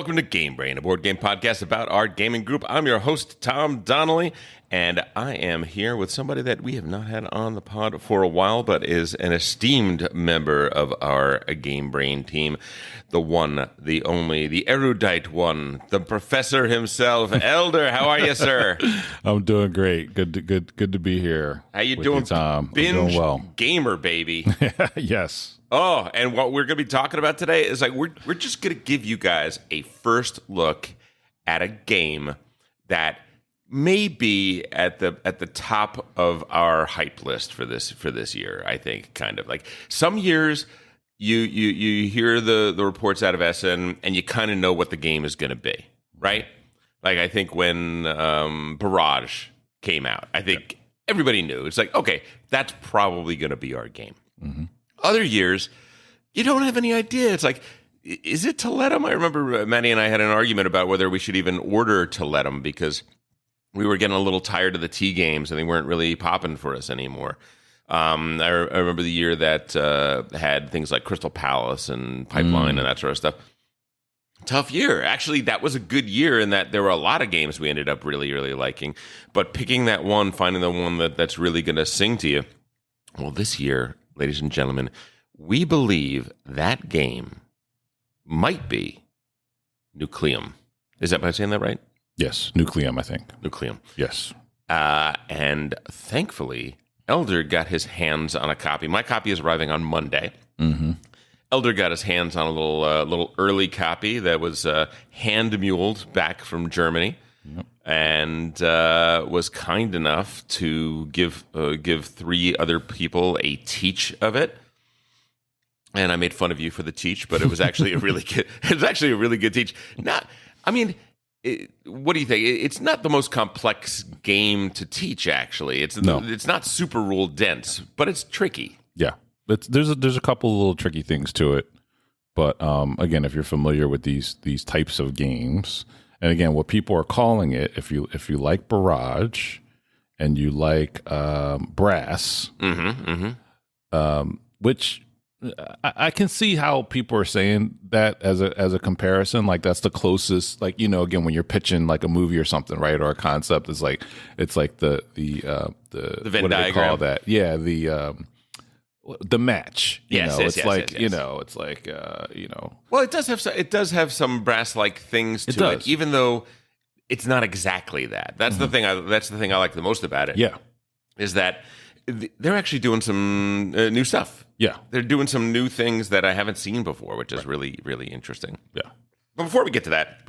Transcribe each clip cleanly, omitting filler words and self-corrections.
welcome to Game Brain, a board game podcast about our gaming group. I'm your host, Tom Donnelly, and I am here with somebody that we have not had on the pod for a while, but is an esteemed member of our Game Brain team. The one, the only, the erudite one, the professor himself. Elder, how are you, sir? I'm doing great. Good to be here. How you doing, Tom? Binge I'm doing well. gamer, baby. Yes. Oh, and what we're going to be talking about today is like we're just going to give you guys a first look at a game that may be at the top of our hype list for this year. I think kind of like some years you hear the reports out of Essen and you kind of know what the game is going to be, right? Like I think when Barrage came out, I think everybody knew it's like, okay, that's probably going to be our game. Mm-hmm. Other years, you don't have any idea. It's like, is it Toletum? I remember Maddie and I had an argument about whether we should even order Toletum because we were getting a little tired of the T games and they weren't really popping for us anymore. I remember the year that had things like Crystal Palace and Pipeline and that sort of stuff. Tough year. Actually, that was a good year in that there were a lot of games we ended up really, really liking. But picking that one, finding the one that's really going to sing to you. Well, this year, ladies and gentlemen, we believe that game might be Nucleum. Is that, am I saying that right? Yes, Nucleum, I think. Nucleum. Yes. And thankfully, Elder got his hands on a copy. My copy is arriving on Monday. Mm-hmm. Elder got his hands on a little early copy that was hand-muled back from Germany. Yep. And was kind enough to give 3 other people a teach of it. And I made fun of you for the teach, but it was actually a really good. It was actually a really good teach. What do you think? It's not the most complex game to teach. Actually, it's not super rule dense, but it's tricky. Yeah, there's a couple of little tricky things to it, but again, if you're familiar with these types of games. And again, what people are calling it, if you like Barrage and you like Brass, which I can see how people are saying that as a comparison, like that's the closest, like, you know, again, when you're pitching like a movie or something, right, or a concept, it's like the Venn diagram. They call that? Yeah, the match, it's like. Well, it does have some Brass-like things to it, even though it's not exactly that. That's the thing. That's the thing I like the most about it. Yeah, is that they're actually doing some new stuff. Yeah, they're doing some new things that I haven't seen before, which is really, really interesting. Yeah. But before we get to that,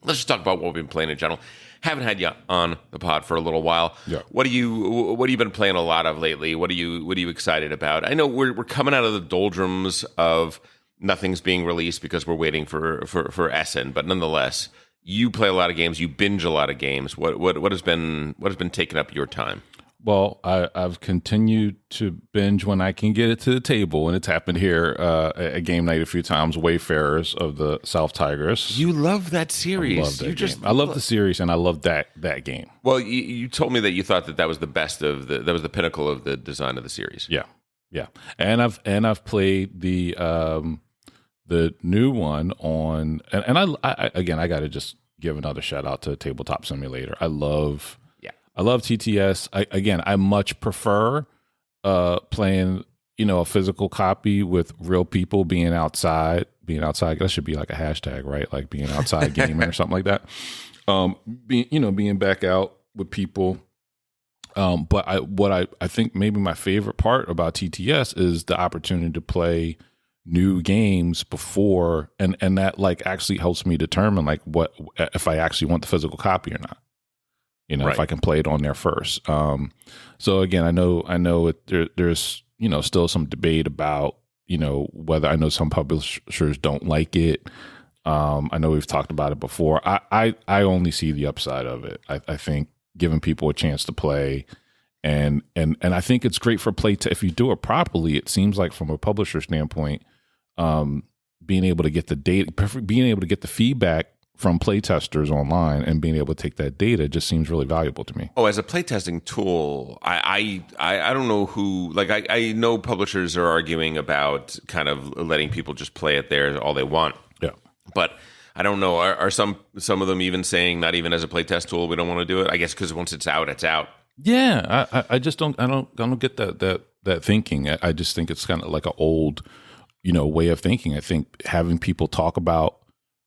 let's just talk about what we've been playing in general. Haven't had you on the pod for a little while. Yeah. What have you been playing a lot of lately? What are you excited about? I know we're coming out of the doldrums of nothing's being released because we're waiting for Essen, but nonetheless, you play a lot of games. You binge a lot of games. What has been taking up your time? Well, I've continued to binge when I can get it to the table, and it's happened here at game night a few times. Wayfarers of the South Tigris. You love that series. I love the series, and I love that game. Well, you told me that you thought that was the best that was the pinnacle of the design of the series. Yeah, and I've played the new one on, and I got to just give another shout out to Tabletop Simulator. I love TTS. I much prefer playing, a physical copy with real people being outside. That should be like a hashtag, right? Like being outside gaming or something like that. Being back out with people. But I think maybe my favorite part about TTS is the opportunity to play new games before, and that like actually helps me determine like what if I actually want the physical copy or not. Right. If I can play it on there first. So again, I know there's still some debate about whether, I know some publishers don't like it. I know we've talked about it before. I only see the upside of it. I think giving people a chance to play, and I think it's great for if you do it properly. It seems like from a publisher standpoint, being able to get the data, being able to get the feedback from playtesters online and being able to take that data just seems really valuable to me. Oh, as a playtesting tool, I don't know who, like I know publishers are arguing about kind of letting people just play it there all they want. Yeah. But I don't know. Are some of them even saying not even as a playtest tool we don't want to do it? I guess because once it's out, it's out. Yeah, I just don't get that thinking. I just think it's kind of like an old, way of thinking. I think having people talk about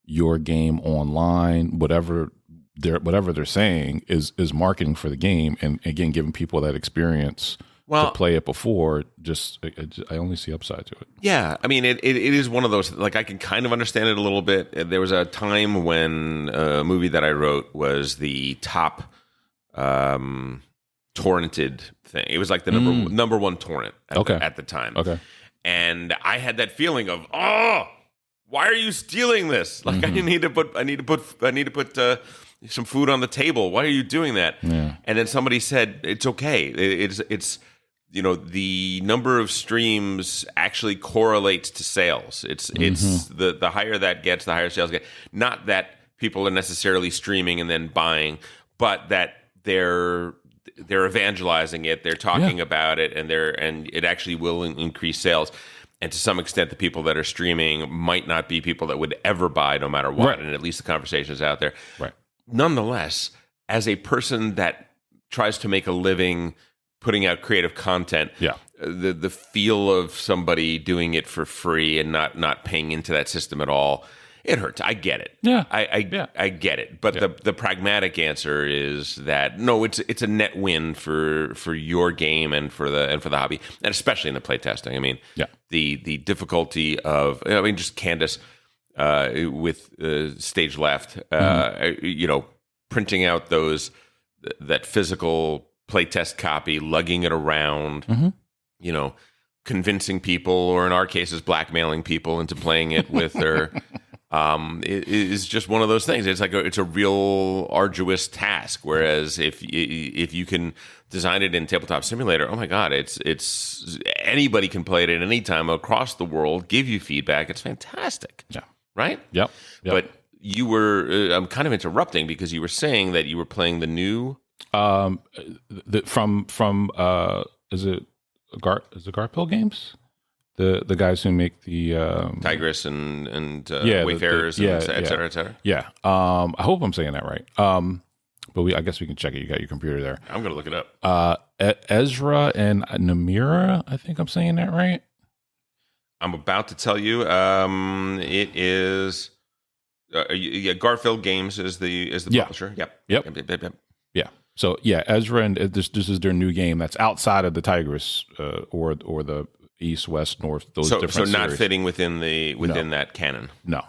your game online, whatever they're saying is marketing for the game, and again, giving people that experience to play it before. I only see upside to it. Yeah, I mean, it is one of those, like, I can kind of understand it a little bit. There was a time when a movie that I wrote was the top torrented thing. It was like the number one torrent at the time. Okay. And I had that feeling of, oh, why are you stealing this? Like, I need to put some food on the table. Why are you doing that? Yeah. And then somebody said, it's okay. It's the number of streams actually correlates to sales. It's the higher that gets, the higher sales get. Not that people are necessarily streaming and then buying, but that they're evangelizing it, they're talking about it, and it actually will increase sales. And to some extent, the people that are streaming might not be people that would ever buy no matter what, and at least the conversation is out there. Right. Nonetheless, as a person that tries to make a living putting out creative content, the feel of somebody doing it for free and not paying into that system at all, it hurts. I get it. Yeah, I get it. But the pragmatic answer is that no, it's a net win for your game and for the hobby, and especially in the playtesting. I mean, the difficulty of, just Candace with Stage Left, printing out that physical playtest copy, lugging it around, convincing people, or in our cases, blackmailing people into playing it with her. It is just one of those things. It's like it's a real arduous task. Whereas if you can design it in Tabletop Simulator, oh my God, it's anybody can play it at any time across the world, give you feedback. It's fantastic. Yeah. Right? Yep. But you were, I'm kind of interrupting because you were saying that you were playing the new. From is it Garphill Games? The guys who make the Tigris and Wayfarers, et cetera, et cetera. Yeah. I hope I'm saying that right. But I guess we can check it. You got your computer there. I'm going to look it up. Ezra and Namira, I think I'm saying that right. I'm about to tell you. It is. Garfield Games is the publisher. Yep. Yeah. So Ezra, and this is their new game that's outside of the Tigris or the East, West, North. Those different. So not series. Fitting within that canon. No.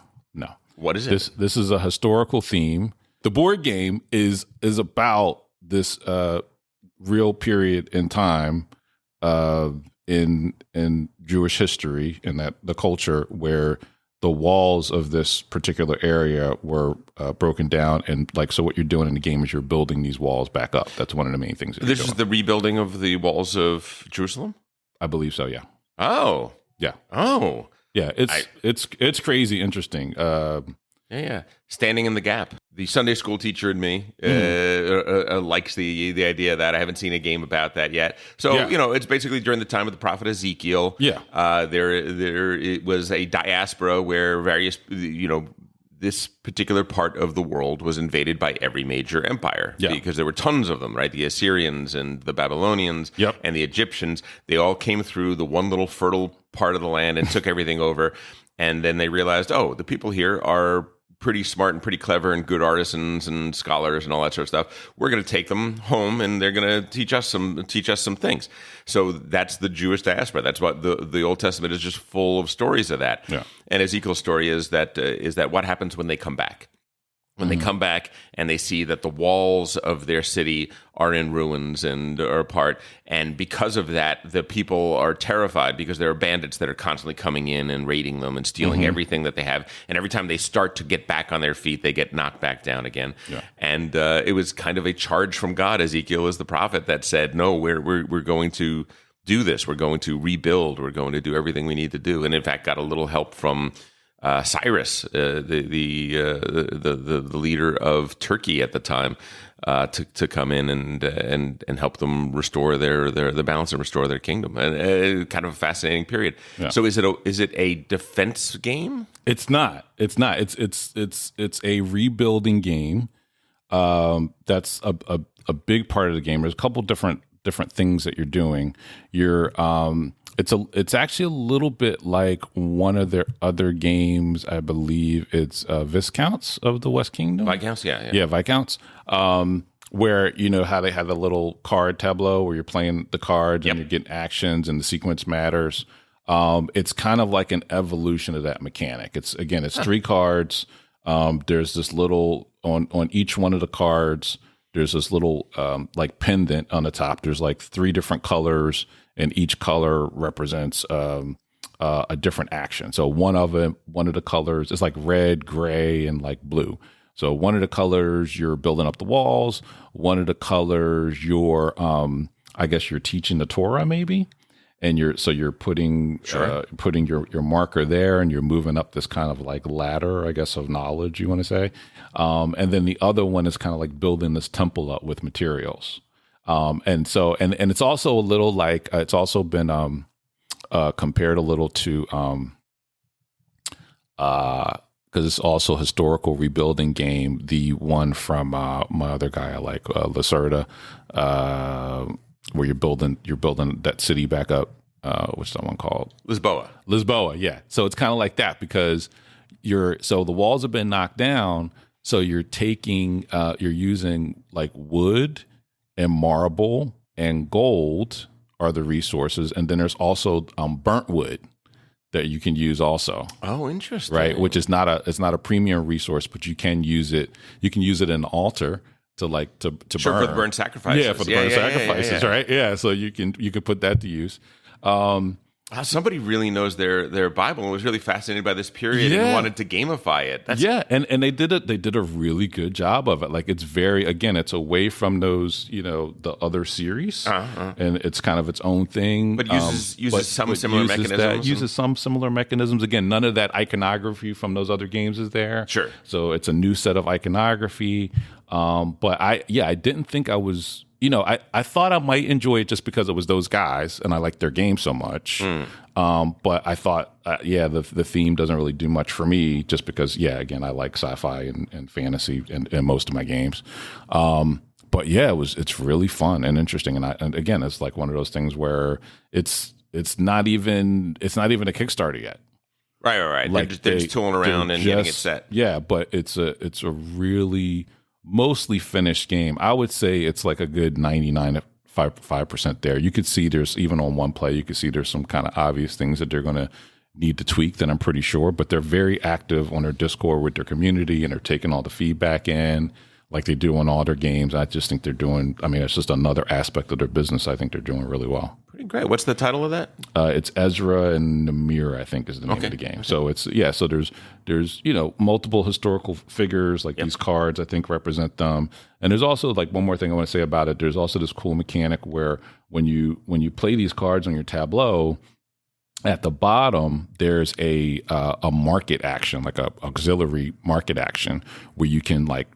What is it? This is a historical theme. The board game is about this real period in time in Jewish history, and that the culture where the walls of this particular area were broken down, and so what you're doing in the game is you're building these walls back up. That's one of the main things. This is the rebuilding of the walls of Jerusalem? I believe so. Yeah. Oh. Yeah. Oh. Yeah. It's crazy interesting. Yeah. Standing in the gap. The Sunday school teacher in me likes the idea of that. I haven't seen a game about that yet. So, it's basically during the time of the prophet Ezekiel. Yeah. There it was a diaspora where various, this particular part of the world was invaded by every major empire because there were tons of them, right? The Assyrians and the Babylonians and the Egyptians, they all came through the one little fertile part of the land and took everything over. And then they realized, the people here are pretty smart and pretty clever and good artisans and scholars and all that sort of stuff. We're going to take them home and they're going to teach us some things. So that's the Jewish diaspora. That's what the Old Testament is just full of stories of that. Yeah. And Ezekiel's story is that what happens when they come back. When they come back and they see that the walls of their city are in ruins and are apart. And because of that, the people are terrified because there are bandits that are constantly coming in and raiding them and stealing everything that they have. And every time they start to get back on their feet, they get knocked back down again. Yeah. And it was kind of a charge from God. Ezekiel is the prophet that said, no, we're going to do this. We're going to rebuild. We're going to do everything we need to do. And in fact, got a little help from Cyrus, the leader of Turkey at the time, to come in and help them restore the balance and restore their kingdom. And kind of a fascinating period. Yeah. So is it a defense game? It's not. It's a rebuilding game. That's a big part of the game. There's a couple different things that you're doing. It's actually a little bit like one of their other games. I believe it's Viscounts of the West Kingdom. Viscounts, yeah, Viscounts. Where how they have the little card tableau where you're playing the cards and you're getting actions and the sequence matters. It's kind of like an evolution of that mechanic. It's 3 cards. There's this little on each one of the cards. There's this little like pendant on the top. There's like 3 different colors, and each color represents a different action. So one of the colors is like red, gray, and like blue. So one of the colors you're building up the walls. One of the colors you're I guess you're teaching the Torah maybe. And you're putting putting your marker there, and you're moving up this kind of like ladder, I guess, of knowledge, you want to say. And then the other one is kind of like building this temple up with materials. And it's also a little like it's also been compared a little to because it's also a historical rebuilding game. The one from my other guy I like, Lacerda. Where you're building that city back up. What's that one called? Lisboa, yeah. So it's kind of like that because the walls have been knocked down. So you're using like wood and marble and gold are the resources, and then there's also burnt wood that you can use also. Oh, interesting. Right, which is not a premium resource, but you can use it. You can use it in the altar. To burn. For the burn sacrifices. Yeah, for the burn sacrifices, right? Yeah, so you can put that to use. Somebody really knows their Bible and was really fascinated by this period and wanted to gamify it. And they did a really good job of it. Like it's it's away from those, the other series, and it's kind of its own thing. But uses some similar mechanisms. Uses some similar mechanisms. Again, none of that iconography from those other games is there. Sure. So it's a new set of iconography. But I didn't think I was. I thought I might enjoy it just because it was those guys and I like their game so much. But I thought, the theme doesn't really do much for me just because, again, I like sci-fi and fantasy in most of my games. But it's really fun and interesting. And again, it's like one of those things where it's not even a Kickstarter yet. Right. Like they're just tooling around and getting it set. Yeah, but it's a really mostly finished game. I would say it's like a good 99.5% there. You could see there's even on one play, you could see there's some kind of obvious things that they're going to need to tweak that I'm pretty sure, but they're very active on their Discord with their community and they're taking all the feedback in like they do on all their games. I just think it's just another aspect of their business. I think they're doing really well. Pretty great. What's the title of that? It's Ezra and Namir, I think is the name of the game. Okay. So so there's multiple historical figures like these cards I think represent them. And there's also like one more thing I want to say about it. There's also this cool mechanic where when you play these cards on your tableau, at the bottom there's a market action, like a auxiliary market action where you can like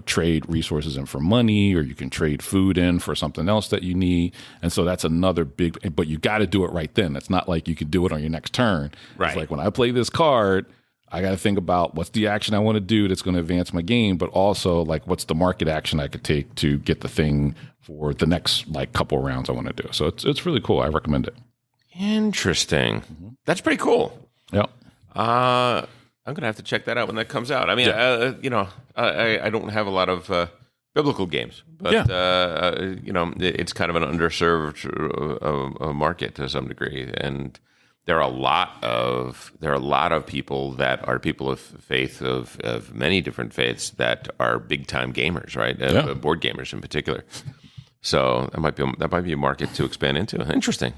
trade resources in for money, or you can trade food in for something else that you need. And so that's another big, but you got to do it right then. It's not like you can do it on your next turn. Right. It's like when I play this card, I got to think about what's the action I want to do that's going to advance my game, but also like what's the market action I could take to get the thing for the next like couple of rounds I want to do. So it's really cool. I recommend it. Interesting. Mm-hmm. That's pretty cool. Yeah. I'm going to have to check that out when that comes out. I mean, I don't have a lot of biblical games, but it's kind of an underserved market to some degree, and there are a lot of people that are people of faith of many different faiths that are big time gamers, right? Board gamers in particular. So that might be a market to expand into. Interesting.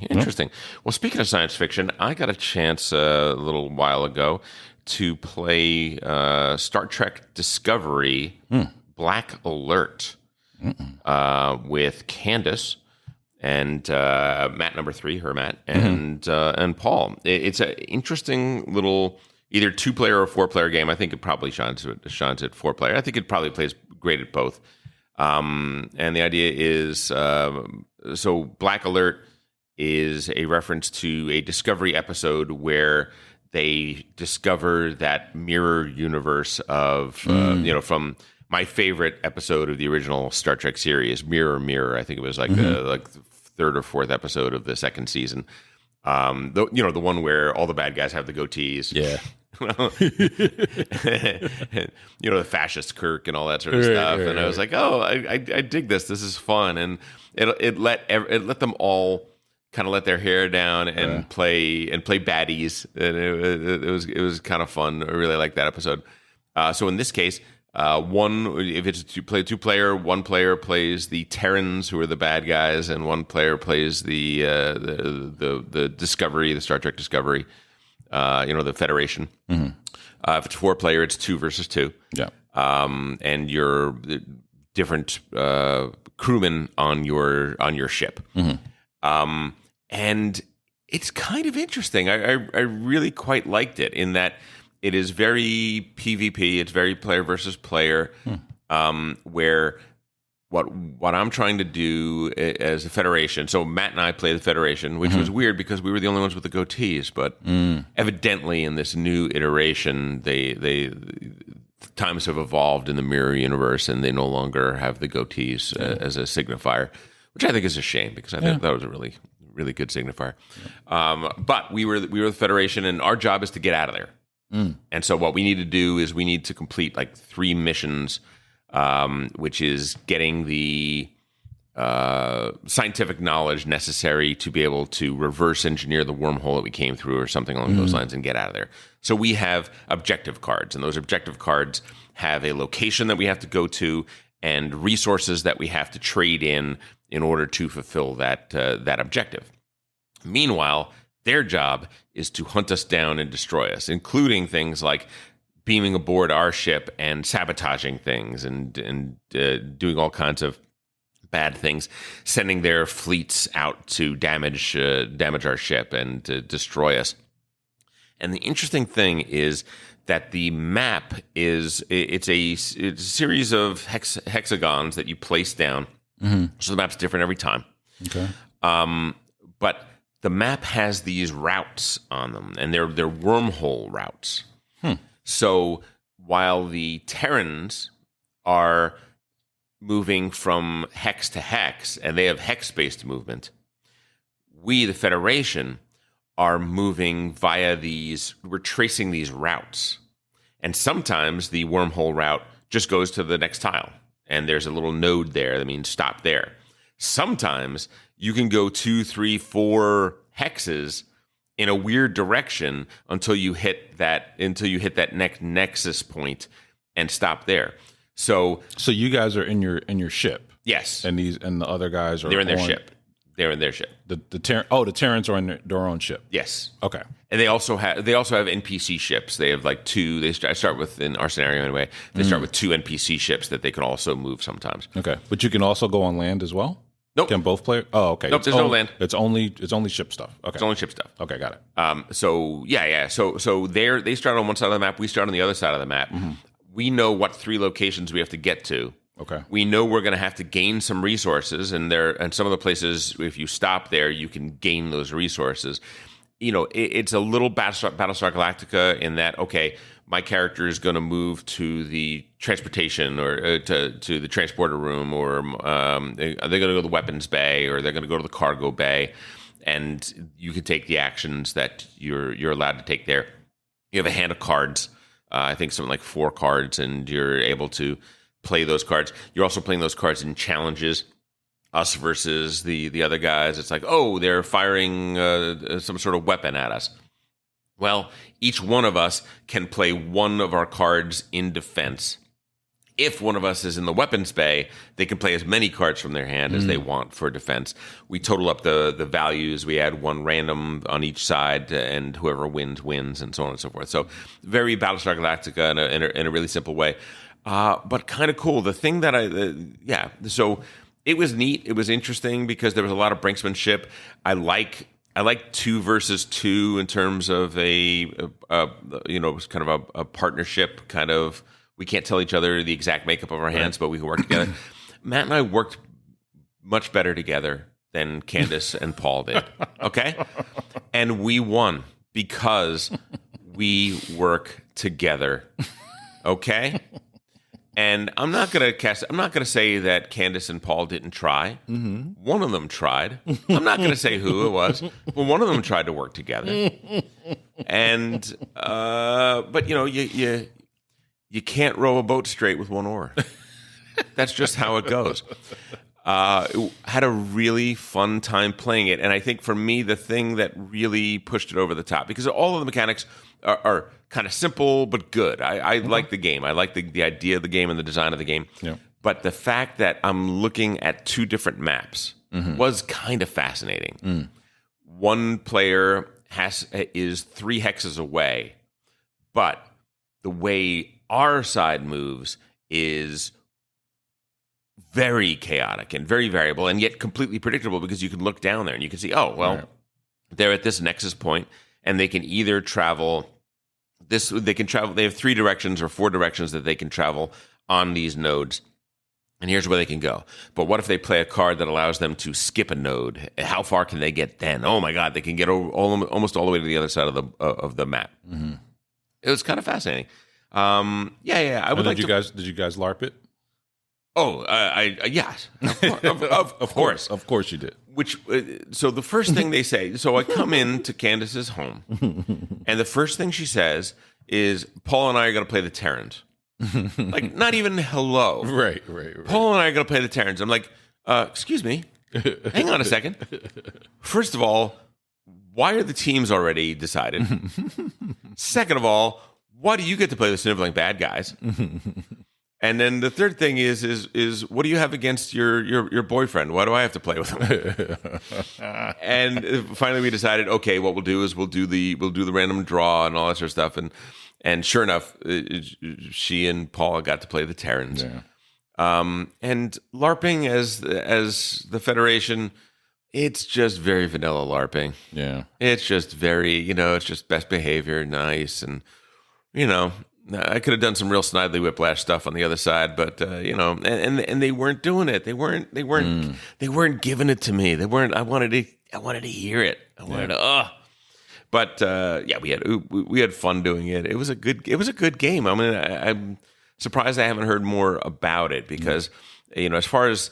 Well, speaking of science fiction, I got a chance a little while ago to play Star Trek Discovery Black Alert with Candace and Matt number 3, her Matt, and Paul. It's an interesting little either 2-player or 4-player game. I think it probably shines at 4-player. I think it probably plays great at both. And the idea is, so Black Alert is a reference to a Discovery episode where they discover that mirror universe of, from my favorite episode of the original Star Trek series, Mirror Mirror. I think it was like the third or fourth episode of the second season. The one where all the bad guys have the goatees. Yeah. The fascist Kirk and all that sort of stuff. And I was like, oh, I dig this. This is fun. And it let them all kind of let their hair down and play baddies. And it was kind of fun. I really like that episode. So in this case, if it's a two-player, one player plays the Terrans, who are the bad guys, and one player plays the Discovery, the Star Trek Discovery, the Federation. Mm-hmm. If it's 4-player, it's 2 versus 2. Yeah. And you're different crewmen on your ship. Mm-hmm. And it's kind of interesting. I really quite liked it in that it is very PvP. It's very player versus player, where what I'm trying to do as a Federation. So Matt and I play the Federation, which was weird because we were the only ones with the goatees. But evidently, in this new iteration, they times have evolved in the mirror universe, and they no longer have the goatees as a signifier, which I think is a shame because I think that was a really good signifier. But we were the Federation, and our job is to get out of there. And so what we need to do is we need to complete like 3 missions, which is getting the scientific knowledge necessary to be able to reverse engineer the wormhole that we came through or something along those lines and get out of there. So we have objective cards, and those objective cards have a location that we have to go to and resources that we have to trade in order to fulfill that objective. Meanwhile, their job is to hunt us down and destroy us, including things like beaming aboard our ship and sabotaging things and doing all kinds of bad things, sending their fleets out to damage our ship and to destroy us. And the interesting thing is that the map it's a series of hexagons that you place down. Mm-hmm. So the map's different every time. Okay. But the map has these routes on them, and they're wormhole routes. So while the Terrans are moving from hex to hex, and they have hex-based movement, we, the Federation, are moving we're tracing these routes. And sometimes the wormhole route just goes to the next tile, and there's a little node there that means stop there. Sometimes you can go 2, 3, 4 hexes in a weird direction until you hit that next nexus point and stop there. So you guys are in your ship. Yes. And the other guys are in their ship. They're in their ship. The Terrans are in their own ship. Yes. Okay. And they also have NPC ships. They have like 2. I start with, in our scenario anyway, they start with 2 NPC ships that they can also move sometimes. Okay. But you can also go on land as well? Nope. Can both play? Oh, okay. Nope, there's no land. It's only ship stuff. Okay. It's only ship stuff. Okay, got it. So they start on one side of the map, we start on the other side of the map. Mm-hmm. We know what 3 locations we have to get to. Okay. We know we're going to have to gain some resources, and some of the places, if you stop there, you can gain those resources. It's a little Battlestar Galactica in that, okay, my character is going to move to the transportation or to the transporter room, or they're going to go to the weapons bay, or they're going to go to the cargo bay, and you can take the actions that you're allowed to take there. You have a hand of cards, I think something like 4 cards, and you're able to play those cards. You're also playing those cards in challenges, us versus the other guys. It's like, oh, they're firing some sort of weapon at us. Well, each one of us can play one of our cards in defense. If one of us is in the weapons bay, they can play as many cards from their hand as they want for defense. We total up the values. We add 1 random on each side, and whoever wins, and so on and so forth. So very Battlestar Galactica in a really simple way, but kind of cool. The thing that so it was neat. It was interesting because there was a lot of brinksmanship. I like I like 2 versus 2 in terms of a kind of a partnership kind of. We can't tell each other the exact makeup of our hands, but we can work together. Matt and I worked much better together than Candace and Paul did. Okay, and we won because we work together. Okay. And I'm not gonna say that Candace and Paul didn't try. Mm-hmm. One of them tried. I'm not gonna say who it was, but one of them tried to work together. And but you can't row a boat straight with one oar. That's just how it goes. Had a really fun time playing it, and I think for me the thing that really pushed it over the top, because all of the mechanics are kind of simple but good. I like the game. I like the idea of the game and the design of the game. Yeah. But the fact that I'm looking at 2 different maps was kind of fascinating. Mm. One player is 3 hexes away, but the way our side moves is very chaotic and very variable, and yet completely predictable, because you can look down there and you can see, they're at this nexus point, and they can either travel this. They can travel. They have 3 directions or 4 directions that they can travel on these nodes, and here's where they can go. But what if they play a card that allows them to skip a node? How far can they get then? Oh my God, they can get almost all the way to the other side of the map. Mm-hmm. It was kind of fascinating. I would like to. Did you guys LARP it? Oh, yes, of course, of course you did. So the first thing they say, so I come into Candace's home, and the first thing she says is, "Paul and I are going to play the Terrans." Like, not even hello. Right. Paul and I are going to play the Terrans. I'm like, excuse me, hang on a second. First of all, why are the teams already decided? Second of all, why do you get to play the sniveling bad guys? And then the third thing is what do you have against your boyfriend? Why do I have to play with him? And finally we decided, okay, what we'll do is we'll do the random draw and all that sort of stuff. And sure enough, she and Paul got to play the Terrans. Yeah. And LARPing as the Federation, it's just very vanilla LARPing. Yeah. It's just very, it's just best behavior, nice, and I could have done some real Snidely Whiplash stuff on the other side, but and they weren't doing it. They weren't giving it to me. They weren't. I wanted to hear it. I wanted to. But we had fun doing it. It was a good game. I mean, I'm surprised I haven't heard more about it, because as far as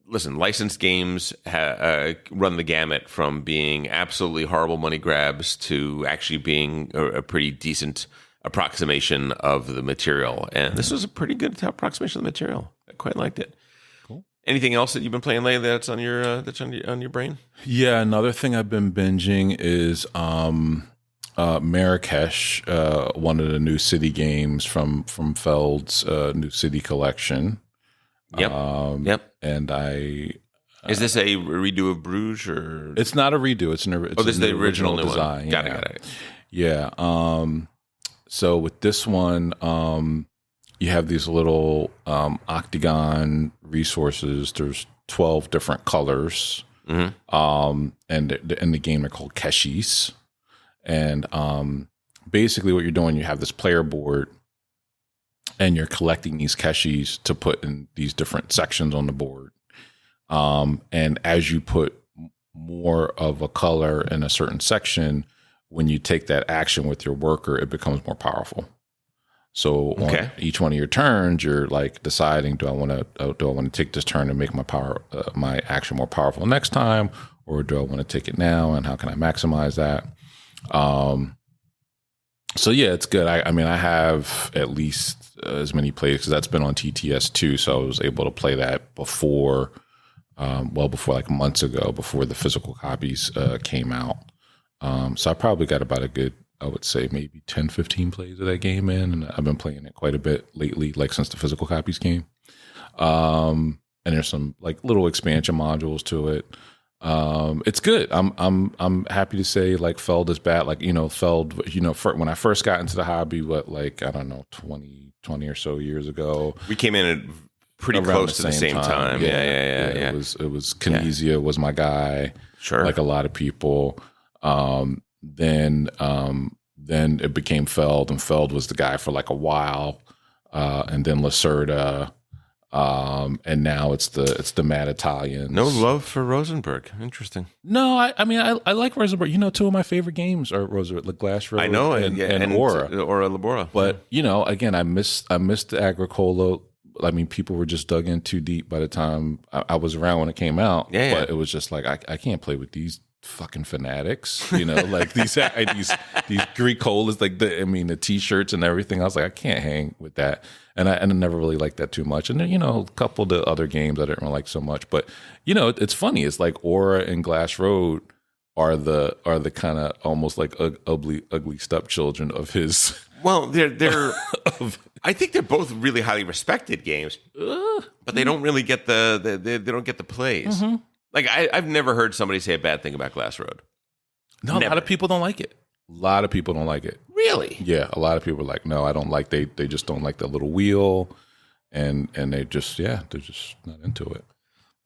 licensed games run the gamut from being absolutely horrible money grabs to actually being a pretty decent approximation of the material, and this was a pretty good approximation of the material. I quite liked it. Cool. Anything else that you've been playing lately that's on your brain? Yeah, another thing I've been binging is Marrakesh, one of the new city games from Feld's new city collection. Yep. And is this a redo of Bruges, or it's not a redo? It's this is the original new design. One. Got it. Yeah. So with this one, you have these little octagon resources. There's 12 different colors, and in the game they're called keshis. And basically, what you're doing, you have this player board, and you're collecting these keshis to put in these different sections on the board. And as you put more of a color in a certain section, when you take that action with your worker, it becomes more powerful. So on each one of your turns, you're like deciding, do I want to take this turn and make my action more powerful next time, or do I want to take it now, and how can I maximize that? So yeah, it's good. I mean, I have at least as many plays, because that's been on TTS too. So I was able to play that before like months ago, before the physical copies came out. So I probably got about a good, I would say maybe 10, 15 plays of that game in, and I've been playing it quite a bit lately, like since the physical copies came. And there's some like little expansion modules to it. It's good. I'm happy to say, like, Feld is back. Like, Feld, when I first got into the hobby, 20 or so years ago, we came in at pretty close to the same time. Yeah. It was Kinesia was my guy. Sure. Like a lot of people. Then it became Feld, and Feld was the guy for like a while, and then Lacerda, and now it's the Mad Italians. No love for Rosenberg. Interesting. No, I mean I like Rosenberg. Two of my favorite games are Rosenberg, the Glass Road. I know, and Aura Labora. But again, I missed the Agricola. I mean, people were just dug in too deep by the time I was around when it came out. Yeah, but it was just like I can't play with these fucking fanatics, like these Greek colas, like the t-shirts and everything. I was like, I can't hang with that, and I never really liked that too much. And then a couple of the other games I didn't really like so much. But it's funny. It's like Aura and Glass Road are the kind of almost like ugly stepchildren of his. Well, they're I think they're both really highly respected games, but they don't really get they don't get the plays. Mm-hmm. Like I've never heard somebody say a bad thing about Glass Road. No, never. A lot of people don't like it. A lot of people don't like it. Really? Yeah, a lot of people are like, no, I don't like. They just don't like the little wheel, and they're just not into it.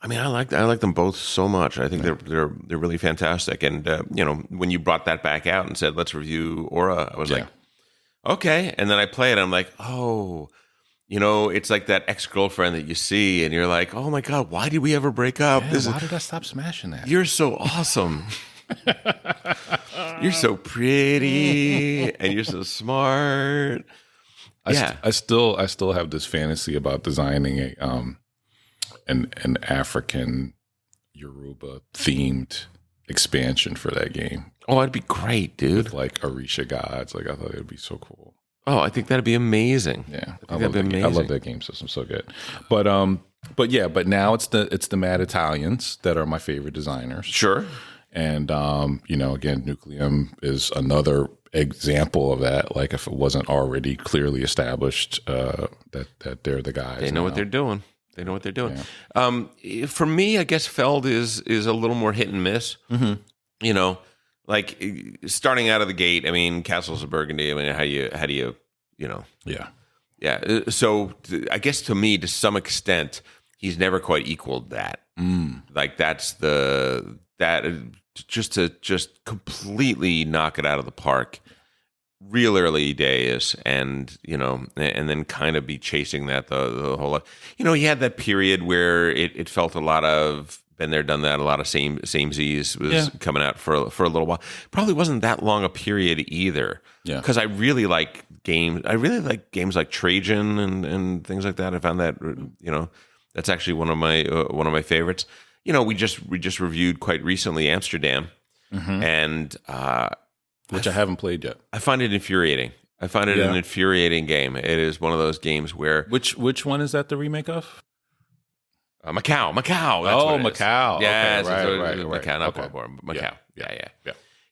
I mean, I like them both so much. I think they're really fantastic. And when you brought that back out and said let's review Aura, I was like, okay. And then I play it. I'm like, oh. It's like that ex-girlfriend that you see, and you're like, oh my God, why did we ever break up? Yeah, why did I stop smashing that? You're so awesome. You're so pretty, and you're so smart. I still have this fantasy about designing an African Yoruba themed expansion for that game. Oh, that'd be great, dude. With like Orisha gods. Like I thought it'd be so cool. Oh, I think that'd be amazing. Yeah, I love that game system. So good. But now it's the Mad Italians that are my favorite designers. Sure. And again, Nucleum is another example of that. Like if it wasn't already clearly established that they're the guys. They know what they're doing. They know what they're doing. Yeah. For me, I guess Feld is a little more hit and miss. Mm-hmm. Like starting out of the gate, I mean, Castles of Burgundy. I mean, how do you Yeah. So I guess to me, to some extent, he's never quite equaled that. Like that's just to completely knock it out of the park, real early days, and and then kind of be chasing that the whole life. He had that period where it felt a lot of been there, done that. A lot of same Z's was coming out for a little while. Probably wasn't that long a period either. Yeah, because I really like games. I really like games like Trajan and things like that. I found that that's actually one of my favorites. We just reviewed quite recently Amsterdam, and which I haven't played yet. I find it infuriating. I find it an infuriating game. It is one of those games where which one is that the remake of? Macau. That's Macau. Yeah, okay, right. Macau, not Baltimore, but Macau.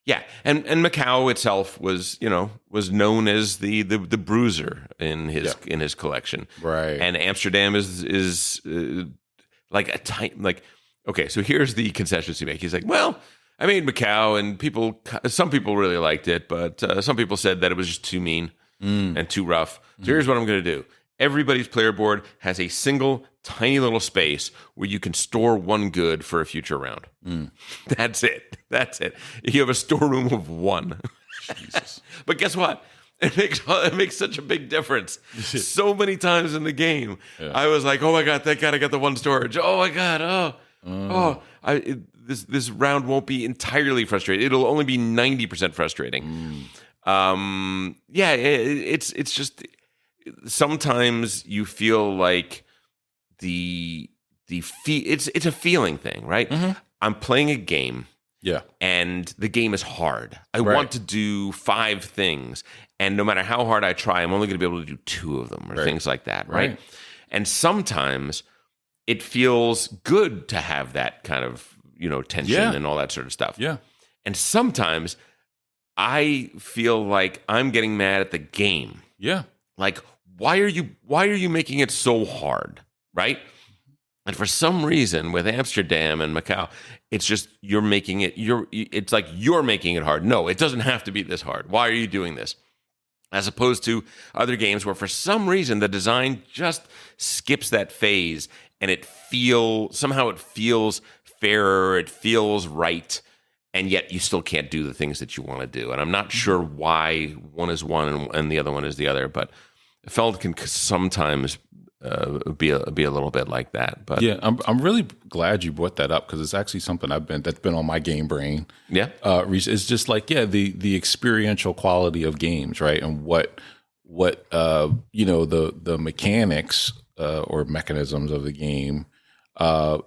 Yeah. And Macau itself was known as the bruiser in his collection. Right. And Amsterdam is like a tiny, like, okay, so here's the concessions he makes. He's like, well, I made Macau, and some people really liked it, but some people said that it was just too mean and too rough. So here's what I'm going to do. Everybody's player board has a single tiny little space where you can store one good for a future round. That's it. You have a storeroom of one. Jesus. But guess what? It makes such a big difference. So many times in the game, I was like, "Oh my God, thank God I got the one storage. Oh my God, this round won't be entirely frustrating. It'll only be 90% frustrating." It's just sometimes you feel like it's a feeling thing, right? Mm-hmm. I'm playing a game. Yeah. And the game is hard. I want to do 5 things. And no matter how hard I try, I'm only going to be able to do 2 of them or things like that, right? And sometimes it feels good to have that kind of, tension and all that sort of stuff. Yeah. And sometimes I feel like I'm getting mad at the game. Yeah. Like, why are you making it so hard, right? And for some reason, with Amsterdam and Macau, it's just it's like you're making it hard. No, it doesn't have to be this hard. Why are you doing this? As opposed to other games where for some reason the design just skips that phase and it feels fairer, it feels right. and yet you still can't do the things that you want to do. And I'm not sure why one is one and the other one is the other, but Feld can sometimes be a little bit like that. But yeah, I'm really glad you brought that up because it's actually something that's been on my game brain. Yeah, it's just like the experiential quality of games, right? And what the mechanics or mechanisms of the game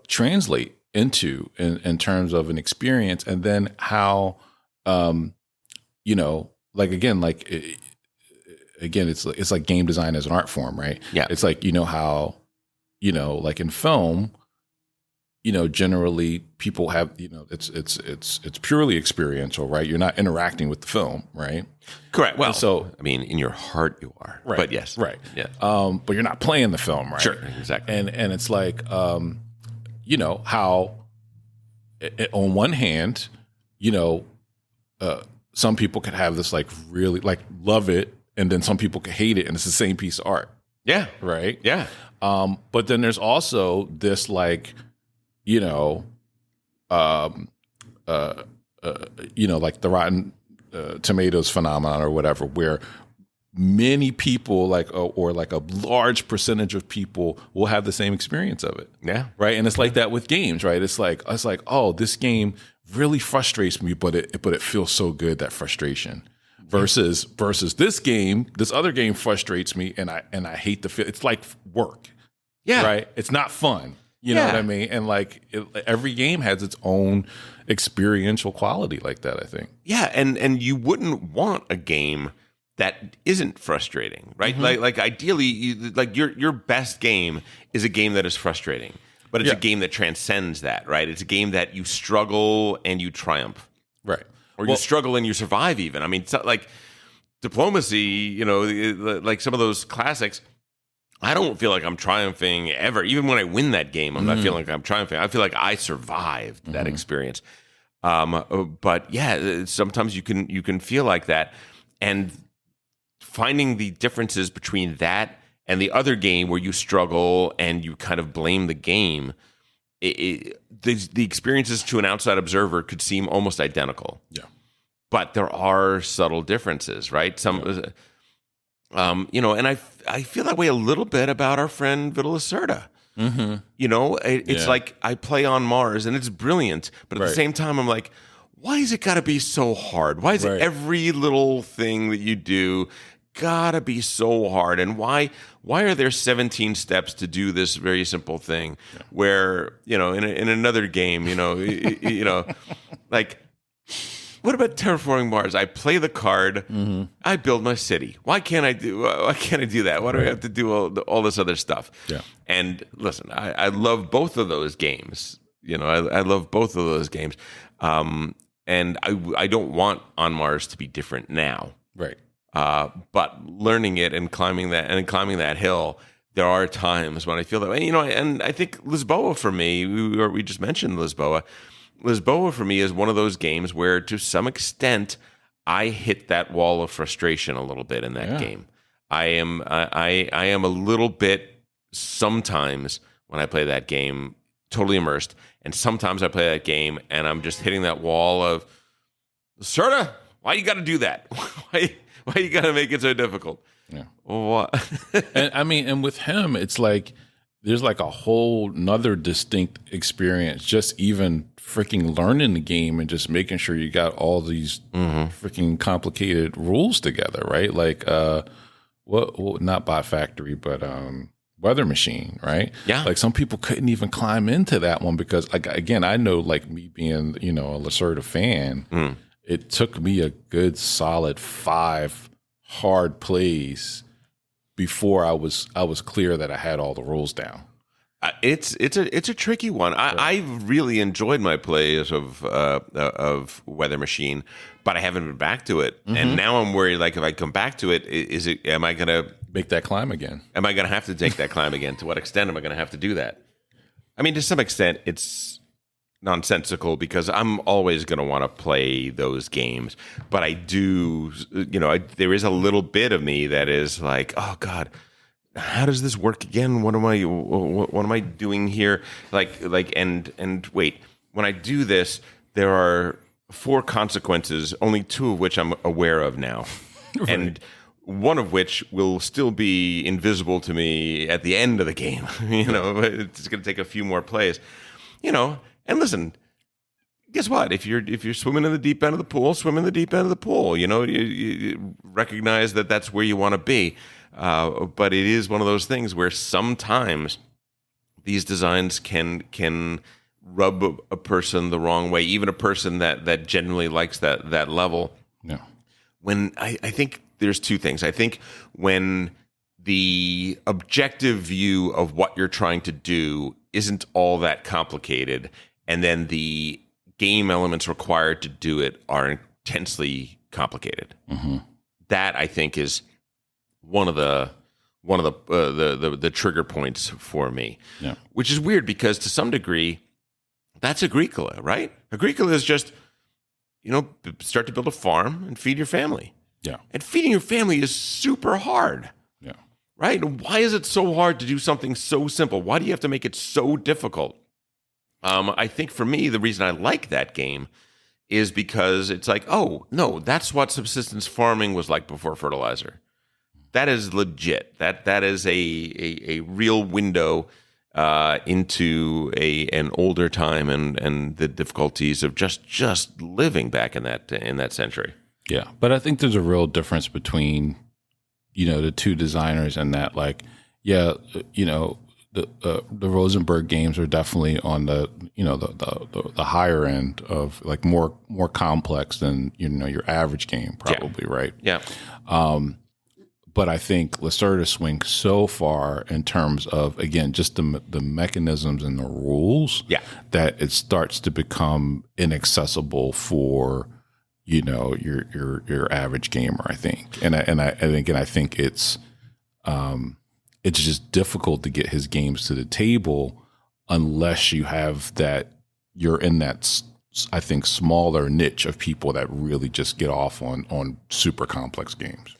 translate into in terms of an experience, and then how it's like game design as an art form, right? Yeah. It's like, how, like in film, generally people have, it's purely experiential, right? You're not interacting with the film, right? Correct. Well, and so, I mean, in your heart you are, right, but yes. Right. Yeah. But you're not playing the film, right? Sure. Exactly. And it's like, how on one hand, some people could have this like really like love it, and then some people could hate it, and it's the same piece of art. Yeah. Right. Yeah. But then there's also this like, like the Rotten Tomatoes phenomenon or whatever, where many people or like a large percentage of people will have the same experience of it. Yeah. Right. And it's like that with games, right? It's like, oh, this game really frustrates me, but it feels so good, that frustration. Versus this other game frustrates me and I hate the feel. It's like work. Yeah. Right. It's not fun. You know what I mean? And like every game has its own experiential quality like that, I think. Yeah. And you wouldn't want a game that isn't frustrating, right? Mm-hmm. Like ideally, your best game is a game that is frustrating, but it's a game that transcends that, right? It's a game that you struggle and you triumph. Right. Or you struggle and you survive even. I mean, like Diplomacy, like some of those classics, I don't feel like I'm triumphing ever. Even when I win that game, I'm not feeling like I'm triumphing. I feel like I survived that experience. But yeah, sometimes you can feel like that. And finding the differences between that and the other game where you struggle and you kind of blame the game, the experiences to an outside observer could seem almost identical. Yeah. But there are subtle differences, right? And I feel that way a little bit about our friend Vital Lacerda. Mm-hmm. It's like I play on Mars and it's brilliant, but at the same time, I'm like, why is it got to be so hard? Why is it every little thing that you do gotta be so hard? And why are there 17 steps to do this very simple thing? Yeah. Where in another game, like. What about terraforming Mars? I play the card. Mm-hmm. I build my city. Why can't I do that? Why do I have to do all this other stuff? Yeah. And listen, I love both of those games. I love both of those games. And I don't want On Mars to be different now. Right. But learning it and climbing that hill, there are times when I feel that way. And I think Lisboa for me, we just mentioned Lisboa. Lisboa for me is one of those games where, to some extent, I hit that wall of frustration a little bit in that game. I am a little bit sometimes when I play that game totally immersed, and sometimes I play that game and I'm just hitting that wall of, Serta, why you got to do that? Why you got to make it so difficult? Yeah. What? and with him, it's like there's like a whole nother distinct experience, just even freaking learning the game and just making sure you got all these freaking complicated rules together, right? Like, not Bot Factory, but Weather Machine, right? Yeah. Like some people couldn't even climb into that one because, like, again, I know, like me being, a Lacerda fan, it took me a good solid 5 hard plays before I was clear that I had all the rules down. It's a tricky one. I really enjoyed my plays of Weather Machine, but I haven't been back to it. Mm-hmm. And now I'm worried, like, if I come back to it, am I going to make that climb again? Am I going to have to take that climb again? To what extent am I going to have to do that? I mean, to some extent, it's nonsensical because I'm always going to want to play those games. But I do, there is a little bit of me that is like, oh God, how does this work again? What am I doing here? And wait, when I do this, there are 4 consequences, only 2 of which I'm aware of now. Right. And one of which will still be invisible to me at the end of the game. It's going to take a few more plays. And listen, guess what? If you're swimming in the deep end of the pool, swim in the deep end of the pool. You recognize that that's where you want to be. But it is one of those things where sometimes these designs can rub a person the wrong way, even a person that genuinely likes that level. Yeah. When I think there's 2 things. I think when the objective view of what you're trying to do isn't all that complicated, and then the game elements required to do it are intensely complicated. Mm-hmm. That I think is one of the trigger points for me. Yeah. Which is weird because to some degree, that's Agricola, right? Agricola is just, start to build a farm and feed your family. Yeah. And feeding your family is super hard. Yeah. Right? Why is it so hard to do something so simple? Why do you have to make it so difficult? I think for me, the reason I like that game is because it's like, oh, no, that's what subsistence farming was like before fertilizer. That is legit. That is a real window into an older time and the difficulties of just living back in that century. Yeah, but I think there's a real difference between the 2 designers and that, like, the Rosenberg games are definitely on the the higher end of, like, more complex than your average game, probably. Yeah. Right. Yeah. But I think Lacerda swings so far in terms of, again, just the mechanisms and the rules, that it starts to become inaccessible for your average gamer, I think. And again, I think it's just difficult to get his games to the table unless you have that, you're in that, I think, smaller niche of people that really just get off on super complex games.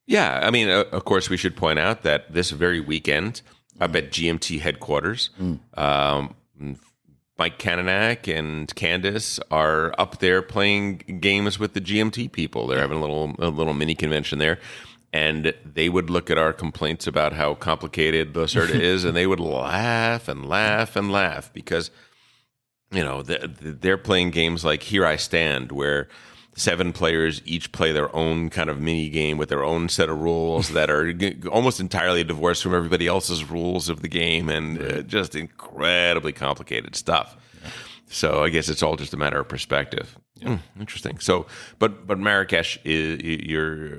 Yeah, I mean, of course, we should point out that this very weekend, up at GMT headquarters, Mike Kananak and Candace are up there playing games with the GMT people. They're having a little mini convention there, and they would look at our complaints about how complicated Lacerda is, and they would laugh and laugh and laugh because they're playing games like Here I Stand, where 7 players each play their own kind of mini game with their own set of rules that are almost entirely divorced from everybody else's rules of the game, and just incredibly complicated stuff. Yeah. So I guess it's all just a matter of perspective. Yeah. Interesting. So, but Marrakesh you're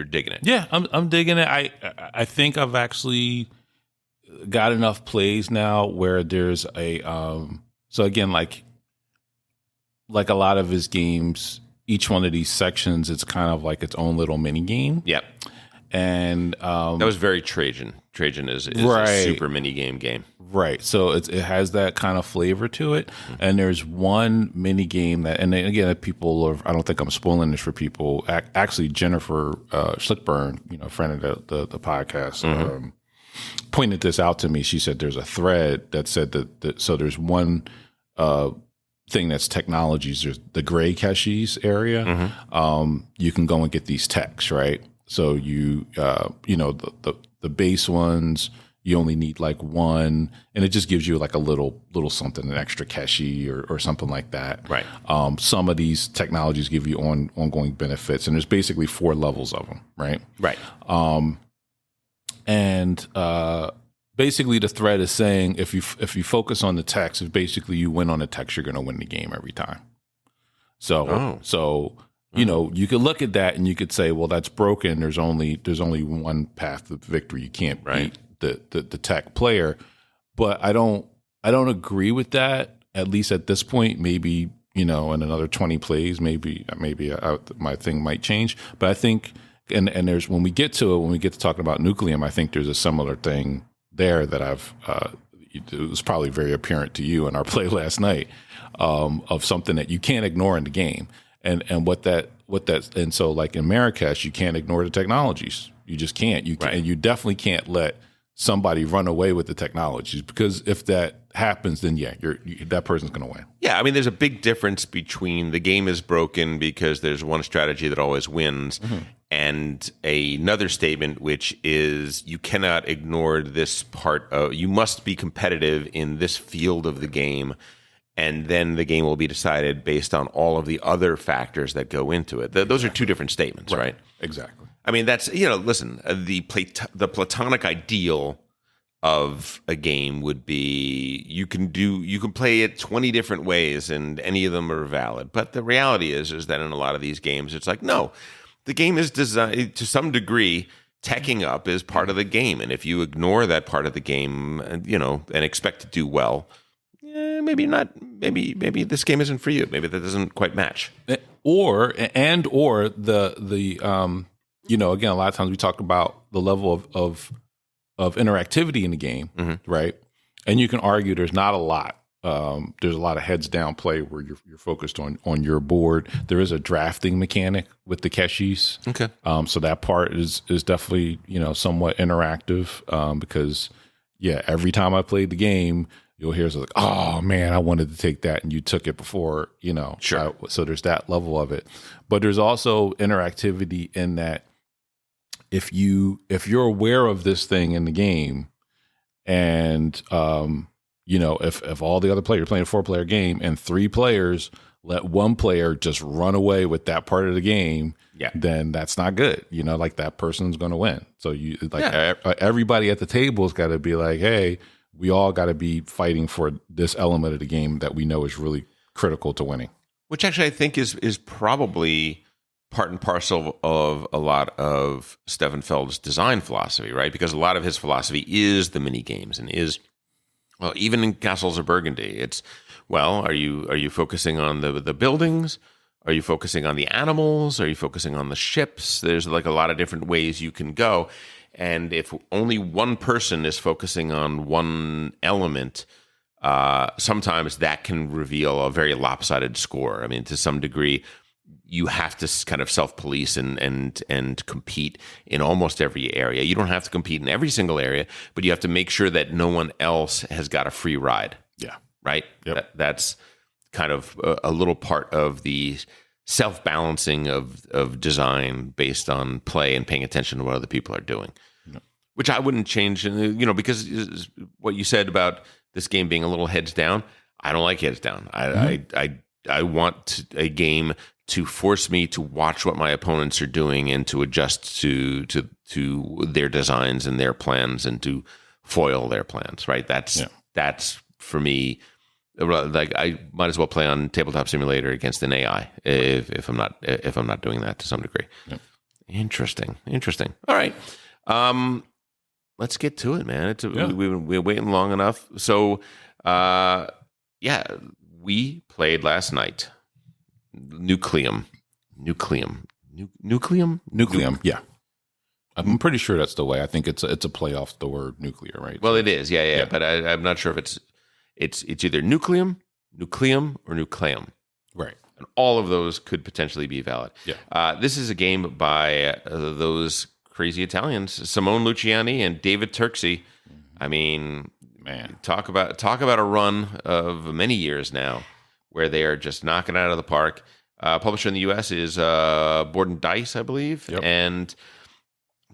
digging it. Yeah, I'm digging it. I think I've actually got enough plays now where there's a so again, like a lot of his games, each one of these sections, it's kind of like its own little mini game. Yep. And that was very Trajan. Trajan is right. A super mini game. Right. So it has that kind of flavor to it. Mm-hmm. And there's one mini game that, and again, people are, I don't think I'm spoiling this for people. Actually, Jennifer Schlickburn, a friend of the podcast, mm-hmm. Pointed this out to me. She said there's a thread that said that so there's one thing that's technologies. There's the gray caches area. Mm-hmm. You can go and get these techs, right? So you the base ones, you only need like one, and it just gives you like a little something, an extra cache or something like that. Right. Some of these technologies give you ongoing benefits, and there's basically 4 levels of them. Right. Right. Basically, the thread is saying if you focus on the text, if basically you win on the text, you're going to win the game every time. So you could look at that and you could say, well, that's broken. There's only one path to victory. You can't beat the tech player. But I don't agree with that. At least at this point, maybe in another 20 plays, maybe my thing might change. But I think and there's when we get to talking about Nucleum, I think there's a similar thing there that it was probably very apparent to you in our play last night, of something that you can't ignore in the game, and so like in Marrakesh, you can't ignore the technologies. You just can't. You definitely can't let somebody run away with the technologies, because if that happens, then that person's going to win. Yeah, I mean, there's a big difference between the game is broken because there's one strategy that always wins, and another statement, which is you cannot ignore this part of, you must be competitive in this field of the game, and then the game will be decided based on all of the other factors that go into it. Those are two different statements, right? Exactly. I mean, that's, listen, the platonic ideal of a game would be you can play it 20 different ways and any of them are valid. But the reality is that in a lot of these games, it's like, no, the game is designed to some degree. Teching up is part of the game. And if you ignore that part of the game, and expect to do well, maybe not, maybe this game isn't for you. Maybe that doesn't quite match. Or again, a lot of times we talk about the level of interactivity in the game, right? And you can argue there's not a lot. There's a lot of heads down play where you're focused on your board. There is a drafting mechanic with the caches. Okay. So that part is definitely, somewhat interactive, because every time I played the game, you'll hear like, oh man, I wanted to take that and you took it before, Sure. So there's that level of it. But there's also interactivity in that if you're aware of this thing in the game, and if all the other players, you're playing a 4-player game and 3 players let one player just run away with that part of the game, then that's not good. Like that person's going to win. So everybody at the table has got to be like, hey, we all got to be fighting for this element of the game that we know is really critical to winning. Which actually I think is probably part and parcel of a lot of Stefan Feld's design philosophy, right? Because a lot of his philosophy is the mini games and is, well, even in Castles of Burgundy, it's, well, are you focusing on the buildings? Are you focusing on the animals? Are you focusing on the ships? There's like a lot of different ways you can go. And if only one person is focusing on one element, sometimes that can reveal a very lopsided score. I mean, to some degree, you have to kind of self-police and compete in almost every area. You don't have to compete in every single area, but you have to make sure that no one else has got a free ride. Yeah. Right? Yep. That's kind of a little part of the self-balancing of design based on play and paying attention to what other people are doing. Yep. Which I wouldn't change, because what you said about this game being a little heads down, I don't like heads down. I want a game to force me to watch what my opponents are doing and to adjust to their designs and their plans and to foil their plans. Right? That's for me. Like I might as well play on Tabletop Simulator against an AI if I'm not doing that to some degree. Yeah. Interesting. All right, let's get to it, man. We're waiting long enough. So, we played last night. Nucleum. Yeah. I'm pretty sure that's the way. I think it's a play off the word nuclear, right? Well, it is, yeah. But I'm not sure if it's either Nucleum, or Nucleum. Right. And all of those could potentially be valid. Yeah. This is a game by those crazy Italians, Simone Luciani and David Turksey. I mean, man, talk about a run of many years now where they are just knocking it out of the park. Publisher in the U.S. is Board and Dice, I believe, and